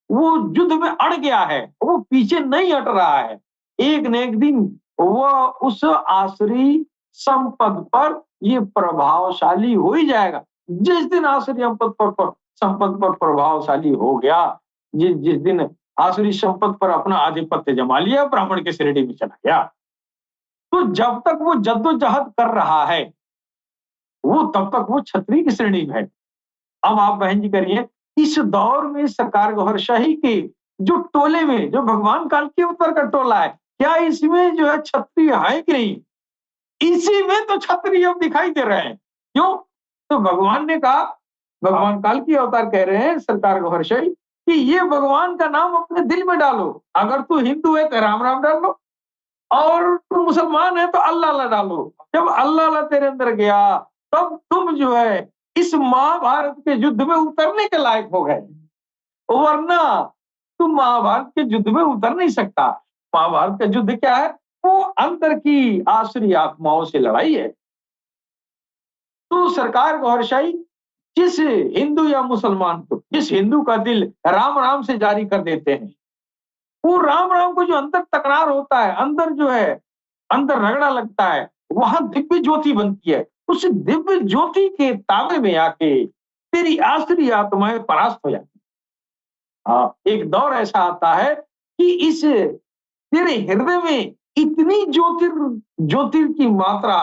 वो युद्ध में अड़ गया है, वो पीछे नहीं हट रहा है। एक न एक दिन वो उस आसुरी संपद पर ये प्रभावशाली हो ही जाएगा। जिस दिन आसुरी संपद पर प्रभावशाली हो गया, जिस दिन आसुरी संपद पर अपना आधिपत्य जमा लिया, ब्राह्मण के श्रेणी में चला गया। तो जब तक वो जद्दोजहद कर रहा है वो तब तक वो क्षत्रिय की श्रेणी में है। अब आप बहन जी करिए, इस दौर में सरकार गौहरशाही के जो टोले में जो भगवान काल के अवतार का टोला है, क्या इसमें जो है क्षत्रिय है कि नहीं? इसी में तो क्षत्रिय अब दिखाई दे रहे हैं। क्यों? तो भगवान ने कहा, भगवान काल की अवतार कह रहे हैं सरकार गौहरशाही कि ये भगवान का नाम अपने दिल में डालो। अगर तू हिंदू है तो राम राम डाल लो, और तू मुसलमान है तो अल्लाह अल्लाह डालो। जब अल्लाह अल्लाह तेरे अंदर गया तब तुम जो है इस महाभारत के युद्ध में उतरने के लायक हो गए, वरना तुम महाभारत के युद्ध में उतर नहीं सकता। महाभारत का युद्ध क्या है? वो अंदर की आसुरी आत्माओं से लड़ाई है। तो सरकार गौहरशाही जिस हिंदू या मुसलमान को, जिस हिंदू का दिल राम राम से जारी कर देते हैं, वो राम राम को जो अंदर तकरार होता है, अंदर जो है अंदर रगड़ा लगता है, वहां दिव्य ज्योति बनती है। उस दिव्य ज्योति के ताबे में आके तेरी आसुरी आत्माएं परास्त हो जाती। एक दौर ऐसा आता है कि इस तेरे हृदय में इतनी ज्योतिर की मात्रा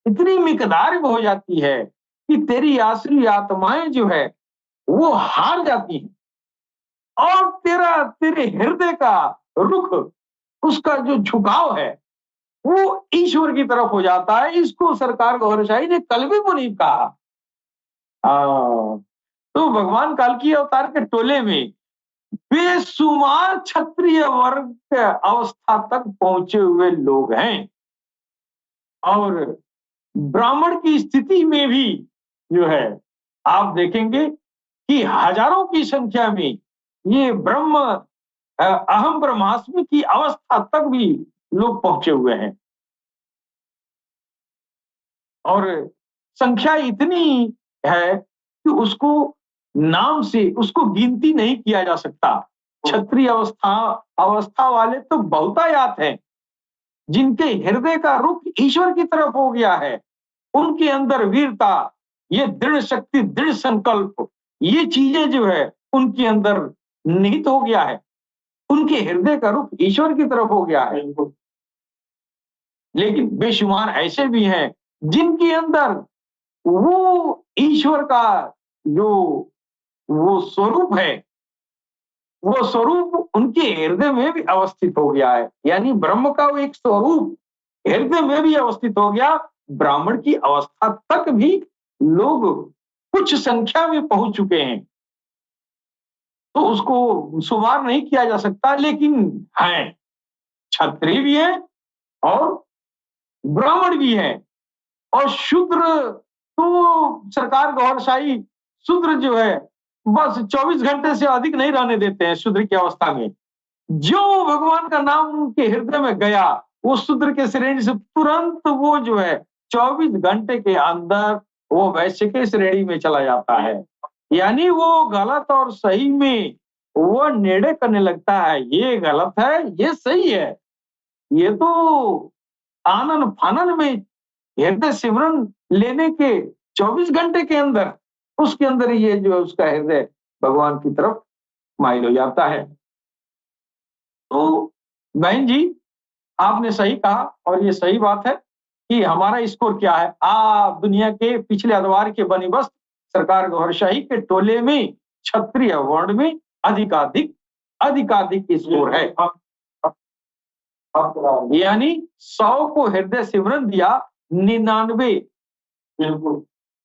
इतनी मिकदार में हो जाती है कि तेरी आसुरी आत्माएं जो है वो हार जाती हैं और तेरे हृदय का रुख, उसका जो झुकाव है वो ईश्वर की तरफ हो जाता है। इसको सरकार गौहर शाही ने कलबी मुनीब कहा। तो भगवान काल्की अवतार के टोले में बेशुमार क्षत्रिय वर्ग के अवस्था तक पहुंचे हुए लोग हैं और ब्राह्मण की स्थिति में भी जो है आप देखेंगे कि हजारों की संख्या में ये अहम ब्रह्मास्मि की अवस्था तक भी लोग पहुंचे हुए हैं और संख्या इतनी है कि उसको नाम से उसको गिनती नहीं किया जा सकता। क्षत्रिय अवस्था वाले तो बहुतायात हैं जिनके हृदय का रुख ईश्वर की तरफ हो गया है। उनके अंदर वीरता, ये दृढ़ शक्ति, दृढ़ संकल्प, ये चीजें जो है उनके अंदर निहित हो गया है। उनके हृदय का रुख ईश्वर की तरफ हो गया है। लेकिन बेशुमार ऐसे भी हैं जिनके अंदर वो ईश्वर का जो वो स्वरूप है, वो स्वरूप उनके हृदय में भी अवस्थित हो गया है। यानी ब्रह्म का वो एक स्वरूप हृदय में भी अवस्थित हो गया। ब्राह्मण की अवस्था तक भी लोग कुछ संख्या में पहुंच चुके हैं, तो उसको शुमार नहीं किया जा सकता। लेकिन है, क्षत्रिय भी है और ब्राह्मण भी है और शूद्र तो सरकार गौहर शाही शूद्र जो है बस 24 घंटे से अधिक नहीं रहने देते हैं। शूद्र की अवस्था में जो भगवान का नाम उनके हृदय में गया, वो शूद्र के श्रेणी से तुरंत वो जो है 24 घंटे के अंदर वो वैश्य के श्रेणी में चला जाता है। यानी वो गलत और सही में वो निर्णय करने लगता है, ये गलत है, ये सही है। ये तो आनन फानन में हृदय सिमरन लेने के 24 घंटे के अंदर उसके अंदर ये जो है उसका हृदय भगवान की तरफ माइल हो जाता है। तो बहन जी आपने सही कहा और ये सही बात है कि हमारा स्कोर क्या है। दुनिया के पिछले अदवार के बनिबस्त सरकार गौहर शाही के टोले में क्षत्रिय वर्ण में अधिकाधिक स्कोर है। यानी 100 को हृदय सिमरन दिया, 99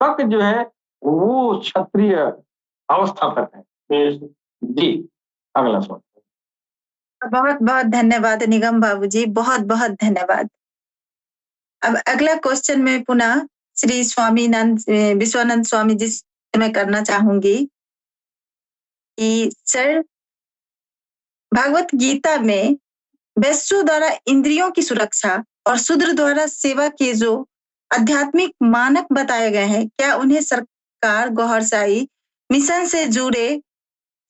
तक जो है वो क्षत्रिय अवस्था तक है। जी अगला सवाल। बहुत बहुत धन्यवाद निगम बाबूजी, बहुत बहुत धन्यवाद। अब अगला क्वेश्चन मैं पुनः श्री विश्वानंद स्वामी जी से मैं करना चाहूंगी कि सर, भागवत गीता में वैश्यों द्वारा इंद्रियों की सुरक्षा और शूद्र द्वारा सेवा के जो आध्यात्मिक मानक बताए गए हैं, क्या उन्हें सरकार गौहर शाही मिशन से जुड़े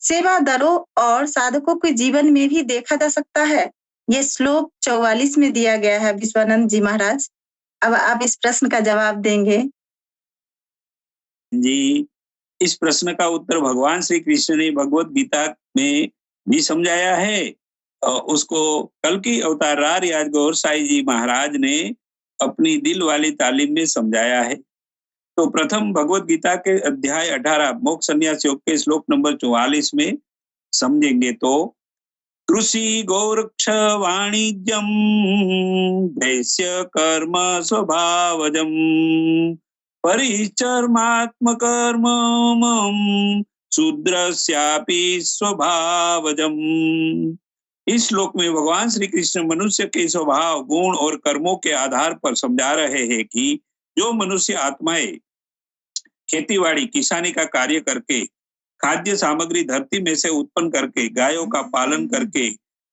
सेवादारों और साधकों के जीवन में भी देखा जा सकता है? ये श्लोक 44 में दिया गया है विश्वानंद जी महाराज। अब आप इस प्रश्न का जवाब देंगे। जी, इस प्रश्न का उत्तर भगवान श्री कृष्ण ने भगवत गीता में भी समझाया है। उसको कल्कि अवतार राज गौहर शाही जी महाराज ने अपनी दिल वाली तालीम में समझाया है। तो प्रथम भगवत गीता के अध्याय 18 मोक्ष संन्यास योग के श्लोक नंबर 44 में समझेंगे तो कृषि गौरक्ष वाणिज्यम वैश्य कर्म स्वभावजम परिचर्मात्म कर्म शूद्रस्यापि स्वभावजम। इस श्लोक में भगवान श्री कृष्ण मनुष्य के स्वभाव, गुण और कर्मों के आधार पर समझा रहे हैं कि जो मनुष्य आत्माएं खेतीबाड़ी किसानी का कार्य करके, खाद्य सामग्री धरती में से उत्पन्न करके, गायों का पालन करके,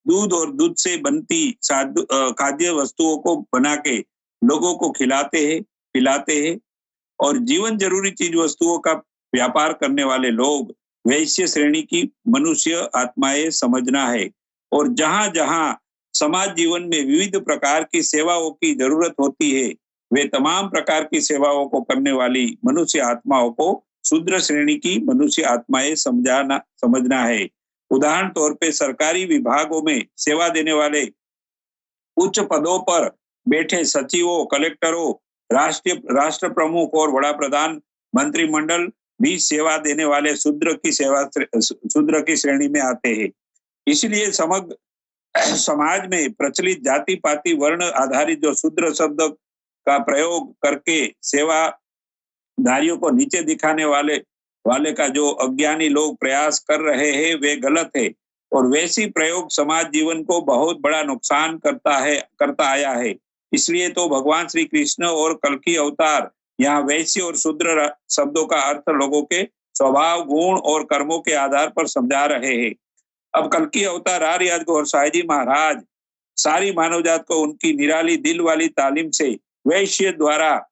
दूध और दूध से बनती खाद्य वस्तुओं को बना के लोगों को खिलाते हैं, पिलाते हैं और जीवन जरूरी चीज वस्तुओं का व्यापार करने वाले लोग वैश्य श्रेणी की मनुष्य आत्माएं समझना है। और जहां जहां समाज जीवन में विविध प्रकार की सेवाओं की जरूरत होती है, वे तमाम प्रकार की सेवाओं को करने वाली मनुष्य आत्माओं को शूद्र श्रेणी की मनुष्य आत्माएं समझना है। उदाहरण तौर पे सरकारी विभागों में सेवा देने वाले उच्च पदों पर बैठे सचिवों, कलेक्टरों, राष्ट्र प्रमुख और बड़ा प्रधान, मंत्रिमंडल भी सेवा देने वाले शूद्र की श्रेणी में आते हैं। इसलिए समग्र समाज में प्रचलित जाति पाति वर्ण आधारित जो शूद्र शब्द का प्रयोग करके सेवाधारियों को नीचे दिखाने वाले का जो अज्ञानी लोग प्रयास कर रहे हैं वे गलत है, और वैसी प्रयोग समाज जीवन को बहुत बड़ा नुकसान करता आया है। इसलिए तो भगवान श्री कृष्ण और कल्कि अवतार यहाँ वैश्य और शूद्र शब्दों का अर्थ लोगों के स्वभाव, गुण और कर्मों के आधार पर समझा रहे हैं। अब कल्कि अवतार आर्यराज गौर साई जी महाराज सारी मानव जात को उनकी निराली दिल वाली तालीम से वैश्य द्वारा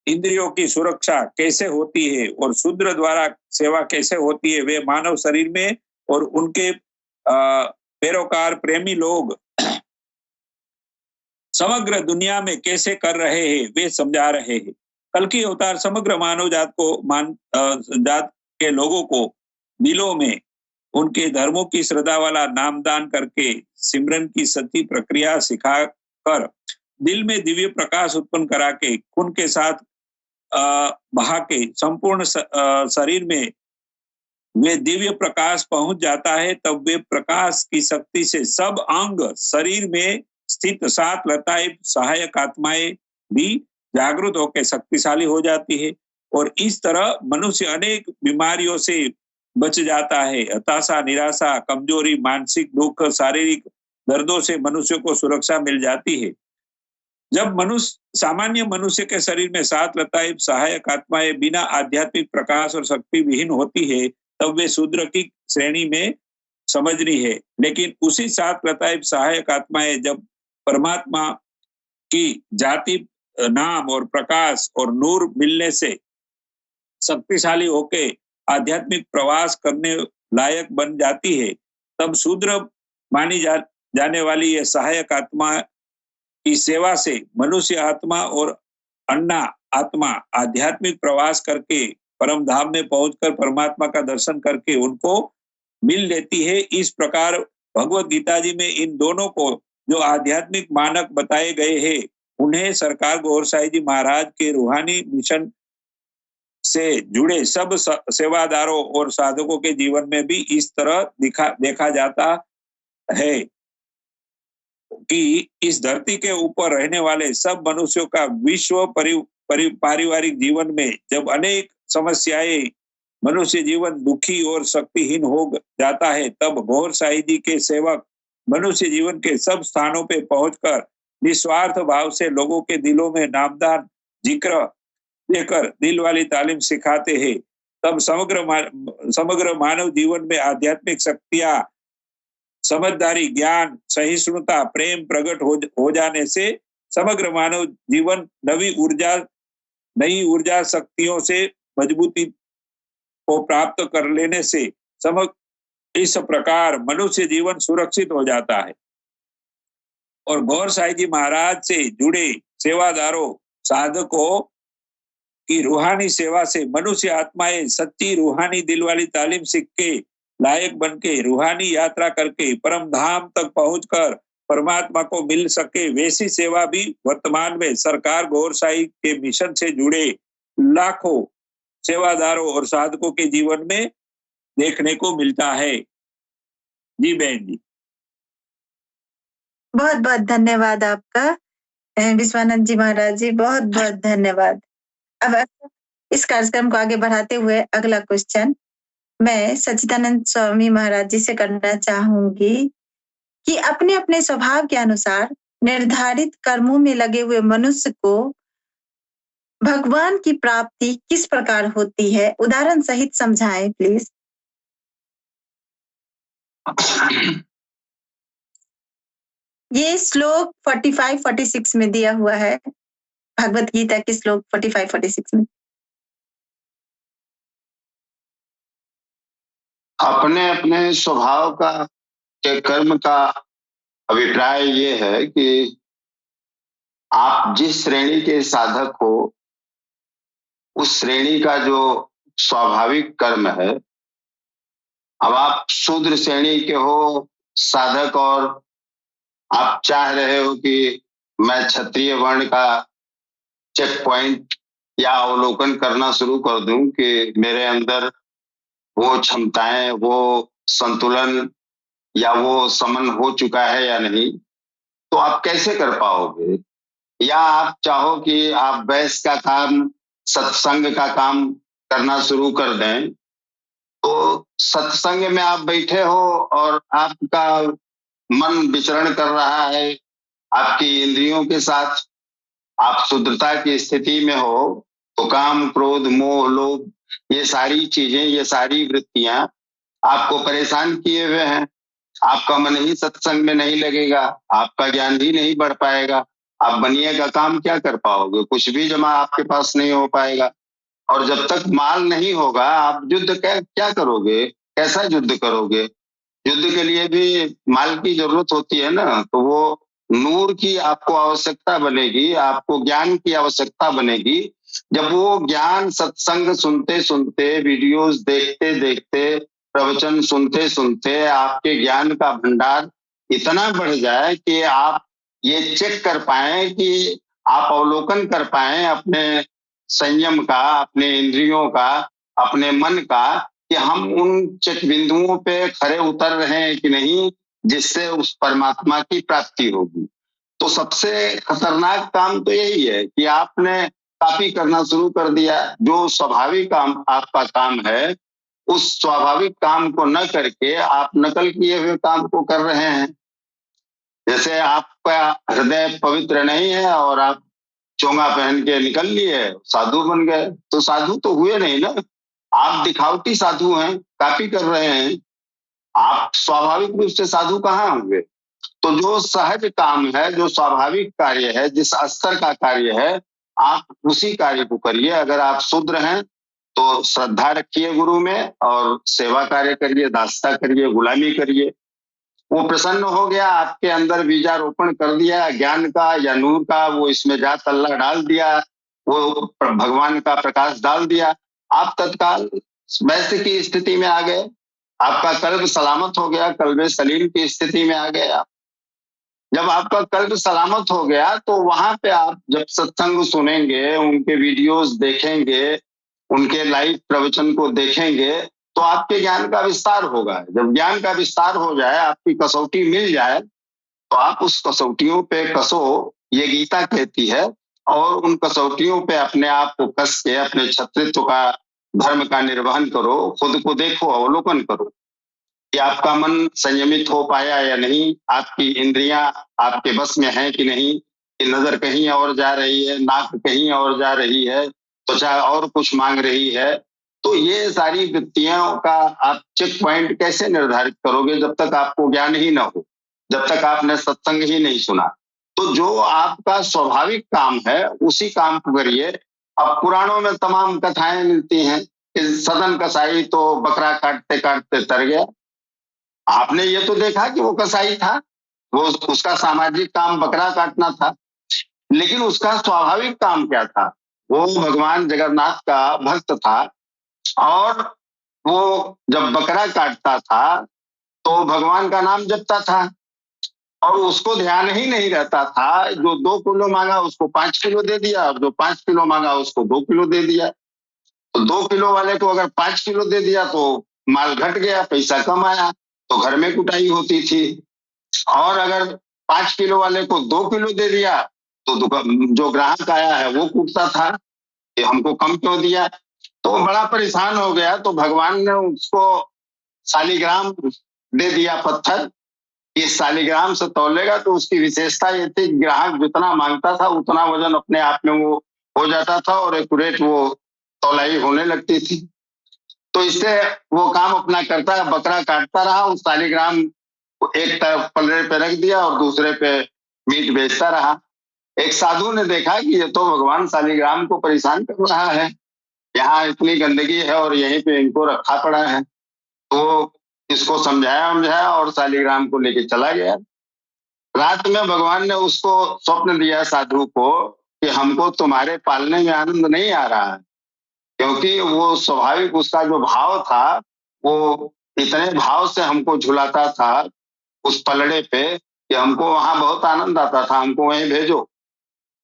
इंद्रियों की सुरक्षा कैसे होती है और शूद्र द्वारा सेवा कैसे होती है, वे मानव शरीर में और उनके पैरोकार प्रेमी लोग समग्र दुनिया में कैसे कर रहे हैं वे समझा रहे हैं। कल्कि अवतार समग्र मानव जात के लोगों को दिलों में उनके धर्मों की श्रद्धा वाला नामदान करके सिमरन की सच्ची प्रक्रिया सिखाकर दिल में दिव्य प्रकाश उत्पन्न करा के खून के साथ बहा के संपूर्ण शरीर में वे दिव्य प्रकाश पहुंच जाता है, तब वे प्रकाश की शक्ति से सब अंग शरीर में स्थित 7 लताएं सहायक आत्माएं भी जागृत होकर शक्तिशाली हो जाती है, और इस तरह मनुष्य अनेक बीमारियों से बच जाता है। हताशा, निराशा, कमजोरी, मानसिक दुख, शारीरिक दर्दों से मनुष्य को सुरक्षा मिल जाती है। जब सामान्य मनुष्य के शरीर में 7 लताएं सहायक आत्माएं बिना आध्यात्मिक प्रकाश और शक्ति विहीन होती है, तब वे शूद्र की श्रेणी में समझनी है। लेकिन उसी 7 लताएं सहायक आत्माएं जब परमात्मा की जाति, नाम और प्रकाश और नूर मिलने से शक्तिशाली होके आध्यात्मिक प्रवास करने लायक बन जाती है, तब शूद्र मानी जाने वाली यह सहायक आत्मा की सेवा से मनुष्य आत्मा और अन्ना आत्मा आध्यात्मिक प्रवास करके परम धाम में पहुंचकर परमात्मा का दर्शन करके उनको मिल लेती है। इस प्रकार भगवत गीता जी में इन दोनों को जो आध्यात्मिक मानक बताए गए हैं, उन्हें सरकार गौर साई जी महाराज के रूहानी मिशन से जुड़े सब सेवादारों और साधकों के जीवन में भी इस तरह देखा जाता है कि इस धरती के ऊपर रहने वाले सब मनुष्यों का विश्व पारिवारिक जीवन में जब अनेक समस्याएं मनुष्य जीवन दुखी और शक्तिहीन हो जाता है, तब गौर साई जी के सेवक मनुष्य जीवन के सब स्थानों पे पहुंचकर निस्वार्थ भाव से लोगों के दिलों में नामदान जिक्र देकर दिल वाली तालीम सिखाते हैं। तब समग्र मानव जीवन में आध्यात्मिक शक्तियां, समझदारी, ज्ञान, सहिष्णुता, प्रेम प्रकट हो जाने से समग्र मानव जीवन नई ऊर्जा शक्तियों से मजबूती को प्राप्त कर लेने से इस प्रकार मनुष्य जीवन सुरक्षित हो जाता है। और गौर साई जी महाराज से जुड़े सेवादारों, साधकों की रूहानी सेवा से मनुष्य आत्माएं सच्ची रूहानी दिल वाली तालीम सीख के लायक बन के रूहानी यात्रा करके परम धाम तक पहुंचकर परमात्मा को मिल सके, वैसी सेवा भी वर्तमान में सरकार गौर साई के मिशन से जुड़े लाखों सेवादारों और साधकों के जीवन में देखने को मिलता है। जी बहन जी, बहुत बहुत धन्यवाद आपका विश्वानंद जी महाराज जी, बहुत बहुत धन्यवाद। अब इस कार्यक्रम को आगे बढ़ाते हुए अगला क्वेश्चन मैं सच्चिदानंद स्वामी महाराज जी से करना चाहूंगी कि अपने अपने स्वभाव के अनुसार निर्धारित कर्मों में लगे हुए मनुष्य को भगवान की प्राप्ति किस प्रकार होती है, उदाहरण सहित समझाएं प्लीज। ये श्लोक 45-46 में दिया हुआ है, भगवत गीता के श्लोक 45-46 में। अपने अपने स्वभाव का के कर्म का अभिप्राय ये है कि आप जिस श्रेणी के साधक हो, उस श्रेणी का जो स्वाभाविक कर्म है। अब आप शूद्र श्रेणी के हो साधक और आप चाह रहे हो कि मैं क्षत्रिय वर्ण का चेक पॉइंट या अवलोकन करना शुरू कर दूं कि मेरे अंदर वो क्षमताएं, वो संतुलन या वो समन हो चुका है या नहीं, तो आप कैसे कर पाओगे? या आप चाहो कि आप वैश्य का काम, सत्संग का काम करना शुरू कर दें, तो सत्संग में आप बैठे हो और आपका मन विचरण कर रहा है आपकी इंद्रियों के साथ, आप शुद्धता की स्थिति में हो, तो काम, क्रोध, मोह, लोभ, ये सारी चीजें, ये सारी वृत्तियां आपको परेशान किए हुए हैं। आपका मन ही सत्संग में नहीं लगेगा, आपका ज्ञान ही नहीं बढ़ पाएगा, आप बनिए का काम क्या कर पाओगे? कुछ भी जमा आपके पास नहीं हो पाएगा। और जब तक माल नहीं होगा, आप युद्ध क्या करोगे? कैसा युद्ध करोगे? युद्ध के लिए भी माल की जरूरत होती है ना, तो वो नूर की आपको आवश्यकता बनेगी, आपको ज्ञान की आवश्यकता बनेगी। जब वो ज्ञान सत्संग सुनते सुनते, वीडियोस देखते देखते, प्रवचन सुनते सुनते आपके ज्ञान का भंडार इतना बढ़ जाए कि आप ये चेक कर पाए, कि आप अवलोकन कर पाए अपने संयम का, अपने इंद्रियों का, अपने मन का, कि हम उन चेक बिंदुओं पे खरे उतर रहे हैं कि नहीं, जिससे उस परमात्मा की प्राप्ति होगी। तो सबसे खतरनाक काम तो यही है कि आपने कॉपी करना शुरू कर दिया। जो स्वाभाविक काम आपका काम है, उस स्वाभाविक काम को न करके आप नकल किए हुए काम को कर रहे हैं। जैसे आपका हृदय पवित्र नहीं है और आप चोंगा पहन के निकल लिए, साधु बन गए, तो साधु तो हुए नहीं ना, आप दिखावटी साधु हैं, कॉपी कर रहे हैं। आप स्वाभाविक रूप से साधु कहाँ होंगे? तो जो सहज काम है, जो स्वाभाविक कार्य है, जिस स्तर का कार्य है, आप उसी कार्य को करिए। अगर आप शूद्र हैं तो श्रद्धा रखिए गुरु में और सेवा कार्य करिए, दासता करिए, गुलामी करिए। वो प्रसन्न हो गया, आपके अंदर बीजारोपण कर दिया ज्ञान का या नूर का, वो इसमें जात अल्लाह डाल दिया, वो भगवान का प्रकाश डाल दिया, आप तत्काल वैसे की स्थिति में आ गए। आपका कल्ब सलामत हो गया, कल्बे सलीम की स्थिति में आ गए आप। जब आपका कल्ब सलामत हो गया, तो वहां पे आप जब सत्संग सुनेंगे, उनके वीडियोस देखेंगे, उनके लाइव प्रवचन को देखेंगे, तो आपके ज्ञान का विस्तार होगा। जब ज्ञान का विस्तार हो जाए, आपकी कसौटी मिल जाए, तो आप उस कसौटियों पे कसो, ये गीता कहती है, और उन कसौटियों पे अपने आप को कस के अपने क्षत्रित्व का, धर्म का निर्वहन करो, खुद को देखो, अवलोकन करो कि आपका मन संयमित हो पाया या नहीं, आपकी इंद्रियां आपके बस में है कि नहीं, कि नजर कहीं और जा रही है, नाक कहीं और जा रही है, त्वचा और कुछ मांग रही है। तो ये सारी वृत्तियों का आप चेक पॉइंट कैसे निर्धारित करोगे जब तक आपको ज्ञान ही ना हो, जब तक आपने सत्संग ही नहीं सुना? तो जो आपका स्वाभाविक काम है, उसी काम को करिए। अब पुराणों में तमाम कथाएं मिलती हैं कि सदन कसाई तो बकरा काटते काटते तर गया। आपने ये तो देखा कि वो कसाई था, वो उसका सामाजिक काम बकरा काटना था, लेकिन उसका स्वाभाविक काम क्या था? वो भगवान जगन्नाथ का भक्त था, और वो जब बकरा काटता था तो भगवान का नाम जपता था, और उसको ध्यान ही नहीं रहता था, जो 2 किलो मांगा उसको 5 किलो दे दिया, और जो 5 किलो मांगा उसको 2 किलो दे दिया। तो 2 किलो वाले को अगर 5 किलो दे दिया तो माल घट गया, पैसा कम आया, तो घर में कुटाई होती थी। और अगर 5 किलो वाले को 2 किलो दे दिया, तो जो ग्राहक आया है वो कूटता था कि हमको कम क्यों दिया। तो बड़ा परेशान हो गया, तो भगवान ने उसको शालिग्राम दे दिया, पत्थर। इस शालिग्राम से तौलेगा तो उसकी विशेषता ये थी, ग्राहक जितना मांगता था उतना वजन अपने आप में वो हो जाता था, और एक्यूरेट वो तौलाई होने लगती थी। तो इससे वो काम अपना करता, बकरा काटता रहा, उस शालिग्राम को एक तरफ पलड़े पे रख दिया और दूसरे पे मीट बेचता रहा। एक साधु ने देखा कि ये तो भगवान शालिग्राम को परेशान कर रहा है, यहाँ इतनी गंदगी है और यहीं पे इनको रखा पड़ा है। तो इसको समझाया और शालिग्राम को लेके चला गया। रात में भगवान ने उसको स्वप्न दिया साधु को कि हमको तुम्हारे पालने में आनंद नहीं आ रहा है, क्योंकि वो स्वाभाविक उसका जो भाव था वो इतने भाव से हमको झुलाता था उस पलड़े पे कि हमको वहां बहुत आनंद आता था, हमको वहीं भेजो।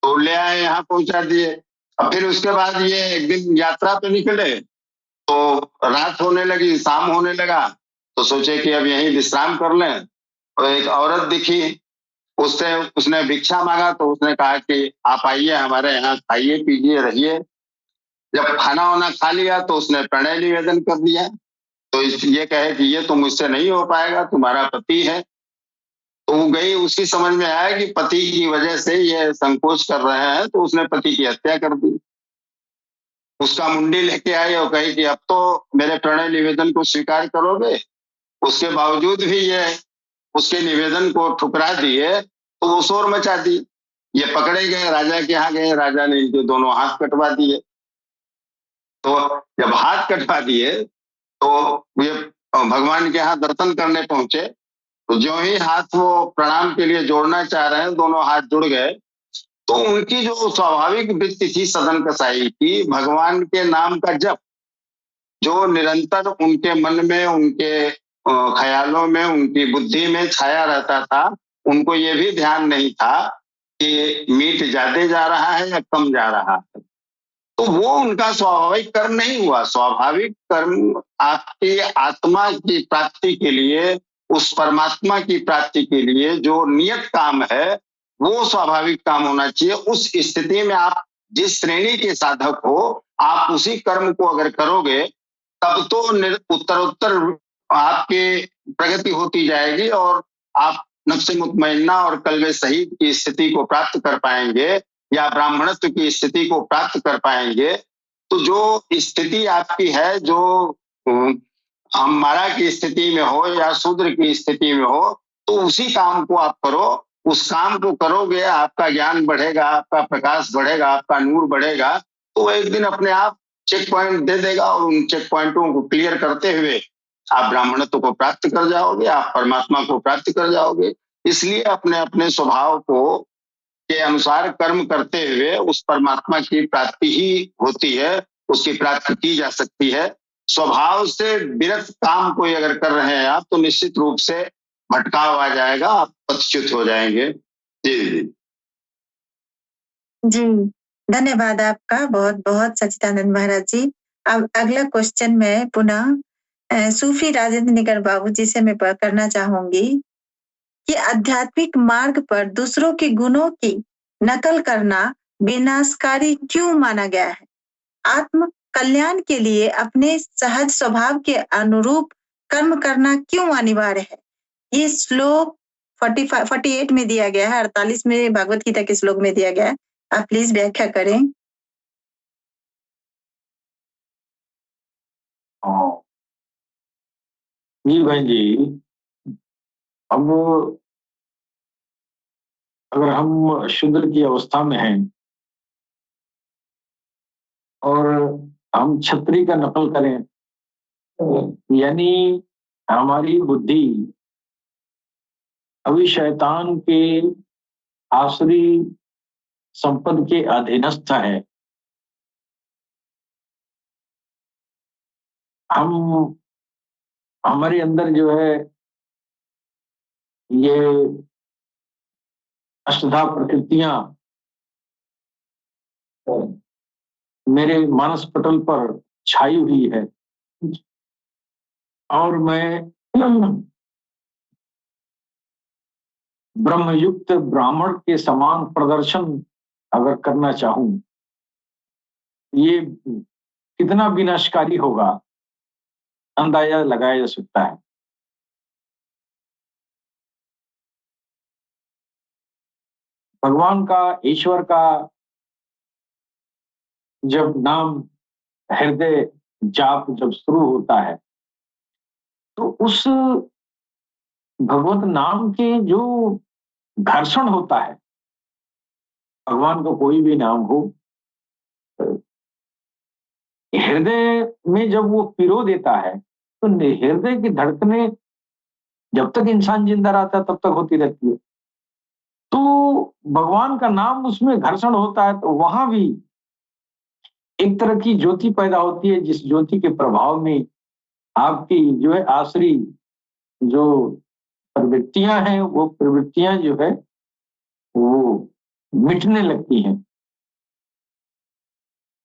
तो ले आए, यहाँ पहुंचा दिए। अब फिर उसके बाद ये एक दिन यात्रा पे निकले तो रात होने लगी, शाम होने लगा, तो सोचे कि अब यहीं विश्राम कर लें। तो एक औरत दिखी, उससे उसने भिक्षा मांगा तो उसने कहा कि आप आइए हमारे यहाँ, खाइए पीजिए रहिए। जब खाना वाना खा लिया तो उसने प्रणय निवेदन कर दिया। तो ये कहे कि ये तो मुझसे नहीं हो पाएगा, तुम्हारा पति है। तो वो गई, उसकी समझ में आया कि पति की वजह से ये संकोच कर रहे हैं, तो उसने पति की हत्या कर दी। उसका मुंडी लेके आई और कही कि अब तो मेरे प्रणय निवेदन को स्वीकार करोगे। उसके बावजूद भी ये उसके निवेदन को ठुकरा दिए तो वो शोर मचा दी। ये पकड़े गए, राजा के यहाँ गए, राजा ने इनके दोनों हाथ कटवा दिए। तो जब हाथ कटवा दिए तो ये भगवान के यहाँ दर्शन करने पहुंचे। तो जो ही हाथ वो प्रणाम के लिए जोड़ना चाह रहे हैं, दोनों हाथ जुड़ गए। तो उनकी जो स्वाभाविक वृत्ति थी सदन कसाई की, भगवान के नाम का जप, जो निरंतर उनके मन में, उनके ख्यालों में, उनकी बुद्धि में छाया रहता था, उनको ये भी ध्यान नहीं था कि मीट ज्यादा जा रहा है या कम जा रहा है। तो वो उनका स्वाभाविक कर्म नहीं हुआ। स्वाभाविक कर्म आपकी आत्मा की प्राप्ति के लिए, उस परमात्मा की प्राप्ति के लिए जो नियत काम है, वो स्वाभाविक काम होना चाहिए। उस स्थिति में आप जिस श्रेणी के साधक हो, आप उसी कर्म को अगर करोगे तब तो उत्तरोत्तर आपकी प्रगति होती जाएगी और आप नफ्स मुतमइन्ना और कल्बे शहीद की स्थिति को प्राप्त कर पाएंगे या ब्राह्मणत्व की स्थिति को प्राप्त कर पाएंगे। तो जो स्थिति आपकी है, जो हमारा की स्थिति में हो या शूद्र की स्थिति में हो, तो उसी काम को आप करो। उस काम को करोगे, आपका ज्ञान बढ़ेगा, आपका प्रकाश बढ़ेगा, आपका नूर बढ़ेगा। तो एक दिन अपने आप चेक पॉइंट दे देगा और उन चेक पॉइंटों को क्लियर करते हुए आप ब्राह्मणत्व को प्राप्त कर जाओगे, आप परमात्मा को प्राप्त कर जाओगे। इसलिए अपने अपने स्वभाव को के अनुसार कर्म करते हुए उस परमात्मा की प्राप्ति ही होती है, उसकी प्राप्ति की जा सकती है। स्वभाव से विरक्त काम कोई अगर कर रहे हैं आप, तो निश्चित रूप से भटकाव आ जाएगा, आप पदच्युत हो जाएंगे। जी जी, धन्यवाद आपका बहुत बहुत सच्चिदानंद महाराज जी। अब अगला क्वेश्चन मैं पुनः सूफी राजेंद्र निगर बाबू जी से मैं करना चाहूंगी कि आध्यात्मिक मार्ग पर दूसरों के गुणों की नकल करना विनाशकारी क्यों माना गया है? आत्म कल्याण के लिए अपने सहज स्वभाव के अनुरूप कर्म करना क्यों अनिवार्य है? ये श्लोक 48 में दिया गया है, 48 में भागवत गीता के श्लोक में दिया गया है। आप प्लीज व्याख्या करें। जी बहन जी, अब अगर हम शूद्र की अवस्था में हैं और हम क्षत्रिय का नकल करें, यानी हमारी बुद्धि अभी शैतान के आसुरी संपद के अधीनस्थ है। हम हमारे अंदर जो है ये अष्टधा प्रकृतियां मेरे मानस पटल पर छाई हुई है और मैं ब्रह्मयुक्त ब्राह्मण के समान प्रदर्शन अगर करना चाहूं, ये कितना विनाशकारी होगा अंदाजा लगाया जा सकता है। भगवान का, ईश्वर का जब नाम हृदय जाप जब शुरू होता है, तो उस भगवत नाम के जो घर्षण होता है, भगवान का कोई भी नाम हो, हृदय में जब वो पिरो देता है तो हृदय की धड़कनें जब तक इंसान जिंदा रहता है तब तक होती रहती है। तो भगवान का नाम उसमें घर्षण होता है, तो वहां भी एक तरह की ज्योति पैदा होती है, जिस ज्योति के प्रभाव में आपकी जो है आसुरी जो प्रवृत्तियां हैं, वो प्रवृत्तियां जो है वो मिटने लगती हैं।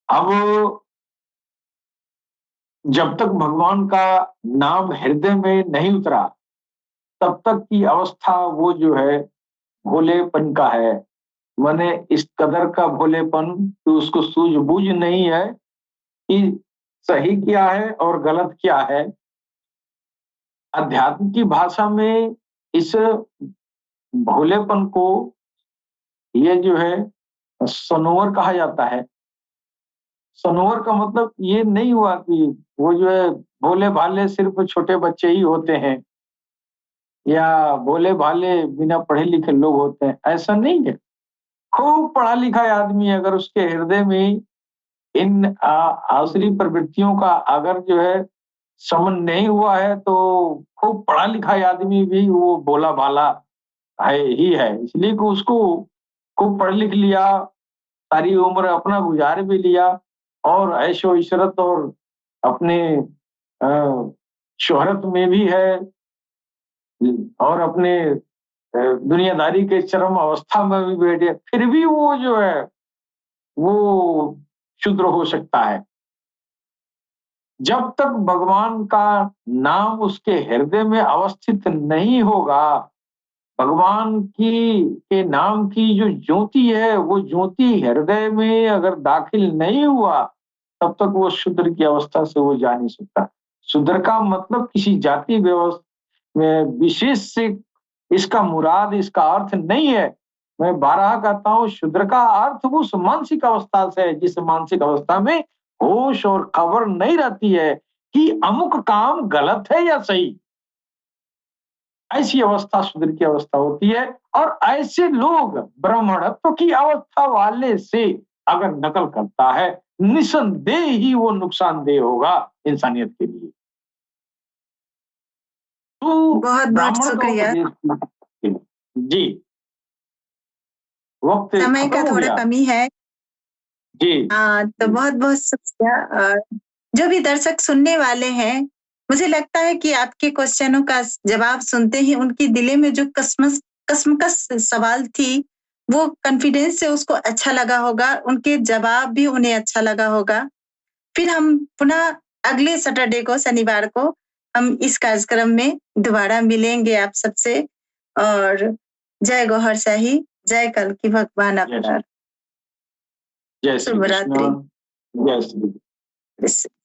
अब जब तक भगवान का नाम हृदय में नहीं उतरा, तब तक की अवस्था वो जो है भोलेपन का है। माने इस कदर का भोलेपन कि उसको सूझबूझ नहीं है कि सही क्या है और गलत क्या है। अध्यात्म की भाषा में इस भोलेपन को ये जो है सनोवर कहा जाता है। सनोवर का मतलब ये नहीं हुआ कि वो जो है भोले भाले सिर्फ छोटे बच्चे ही होते हैं या भोले भाले बिना पढ़े लिखे लोग होते हैं, ऐसा नहीं है। खूब पढ़ा लिखा आदमी अगर उसके हृदय में इन आसुरी प्रवृत्तियों का अगर जो है समन नहीं हुआ है, तो खूब पढ़ा लिखा आदमी भी वो भोला भाला है ही है। इसलिए कि उसको खूब पढ़ लिख लिया, सारी उम्र अपना गुजार भी लिया और ऐशो इशरत और अपने शोहरत में भी है और अपने दुनियादारी के चरम अवस्था में भी बैठे, फिर भी वो जो है वो शूद्र हो सकता है। जब तक भगवान का नाम उसके हृदय में अवस्थित नहीं होगा, भगवान की के नाम की जो ज्योति है वो ज्योति हृदय में अगर दाखिल नहीं हुआ, तब तक वो शूद्र की अवस्था से वो जा नहीं सकता। शूद्र का मतलब किसी जाति व्यवस्था में विशेष से इसका मुराद, इसका अर्थ नहीं है। मैं बारहा कहता हूँ, शूद्र का अर्थ उस मानसिक अवस्था से है जिस मानसिक अवस्था में होश और खबर नहीं रहती है कि अमुक काम गलत है या सही। ऐसी अवस्था शूद्र की अवस्था होती है। और ऐसे लोग ब्राह्मणत्व की अवस्था वाले से अगर नकल करता है, निसंदेह ही वो नुकसानदेह होगा इंसानियत के लिए। तो बहुत बहुत शुक्रिया। जी, वक्त समय का थोड़ा कमी है जी। तो बहुत बहुत शुक्रिया। जो भी दर्शक सुनने वाले हैं, मुझे लगता है कि आपके क्वेश्चनों का जवाब सुनते ही उनकी दिले में जो कसमकस सवाल थी, वो कॉन्फिडेंस से उसको अच्छा लगा होगा, उनके जवाब भी उन्हें अच्छा लगा होगा। फिर हम पुनः अगले सैटरडे को, शनिवार को, हम इस कार्यक्रम में दोबारा मिलेंगे आप सबसे। और जय गौहर शाही, जय कल की भगवान अवतार। जय श्री कृष्ण। जय श्री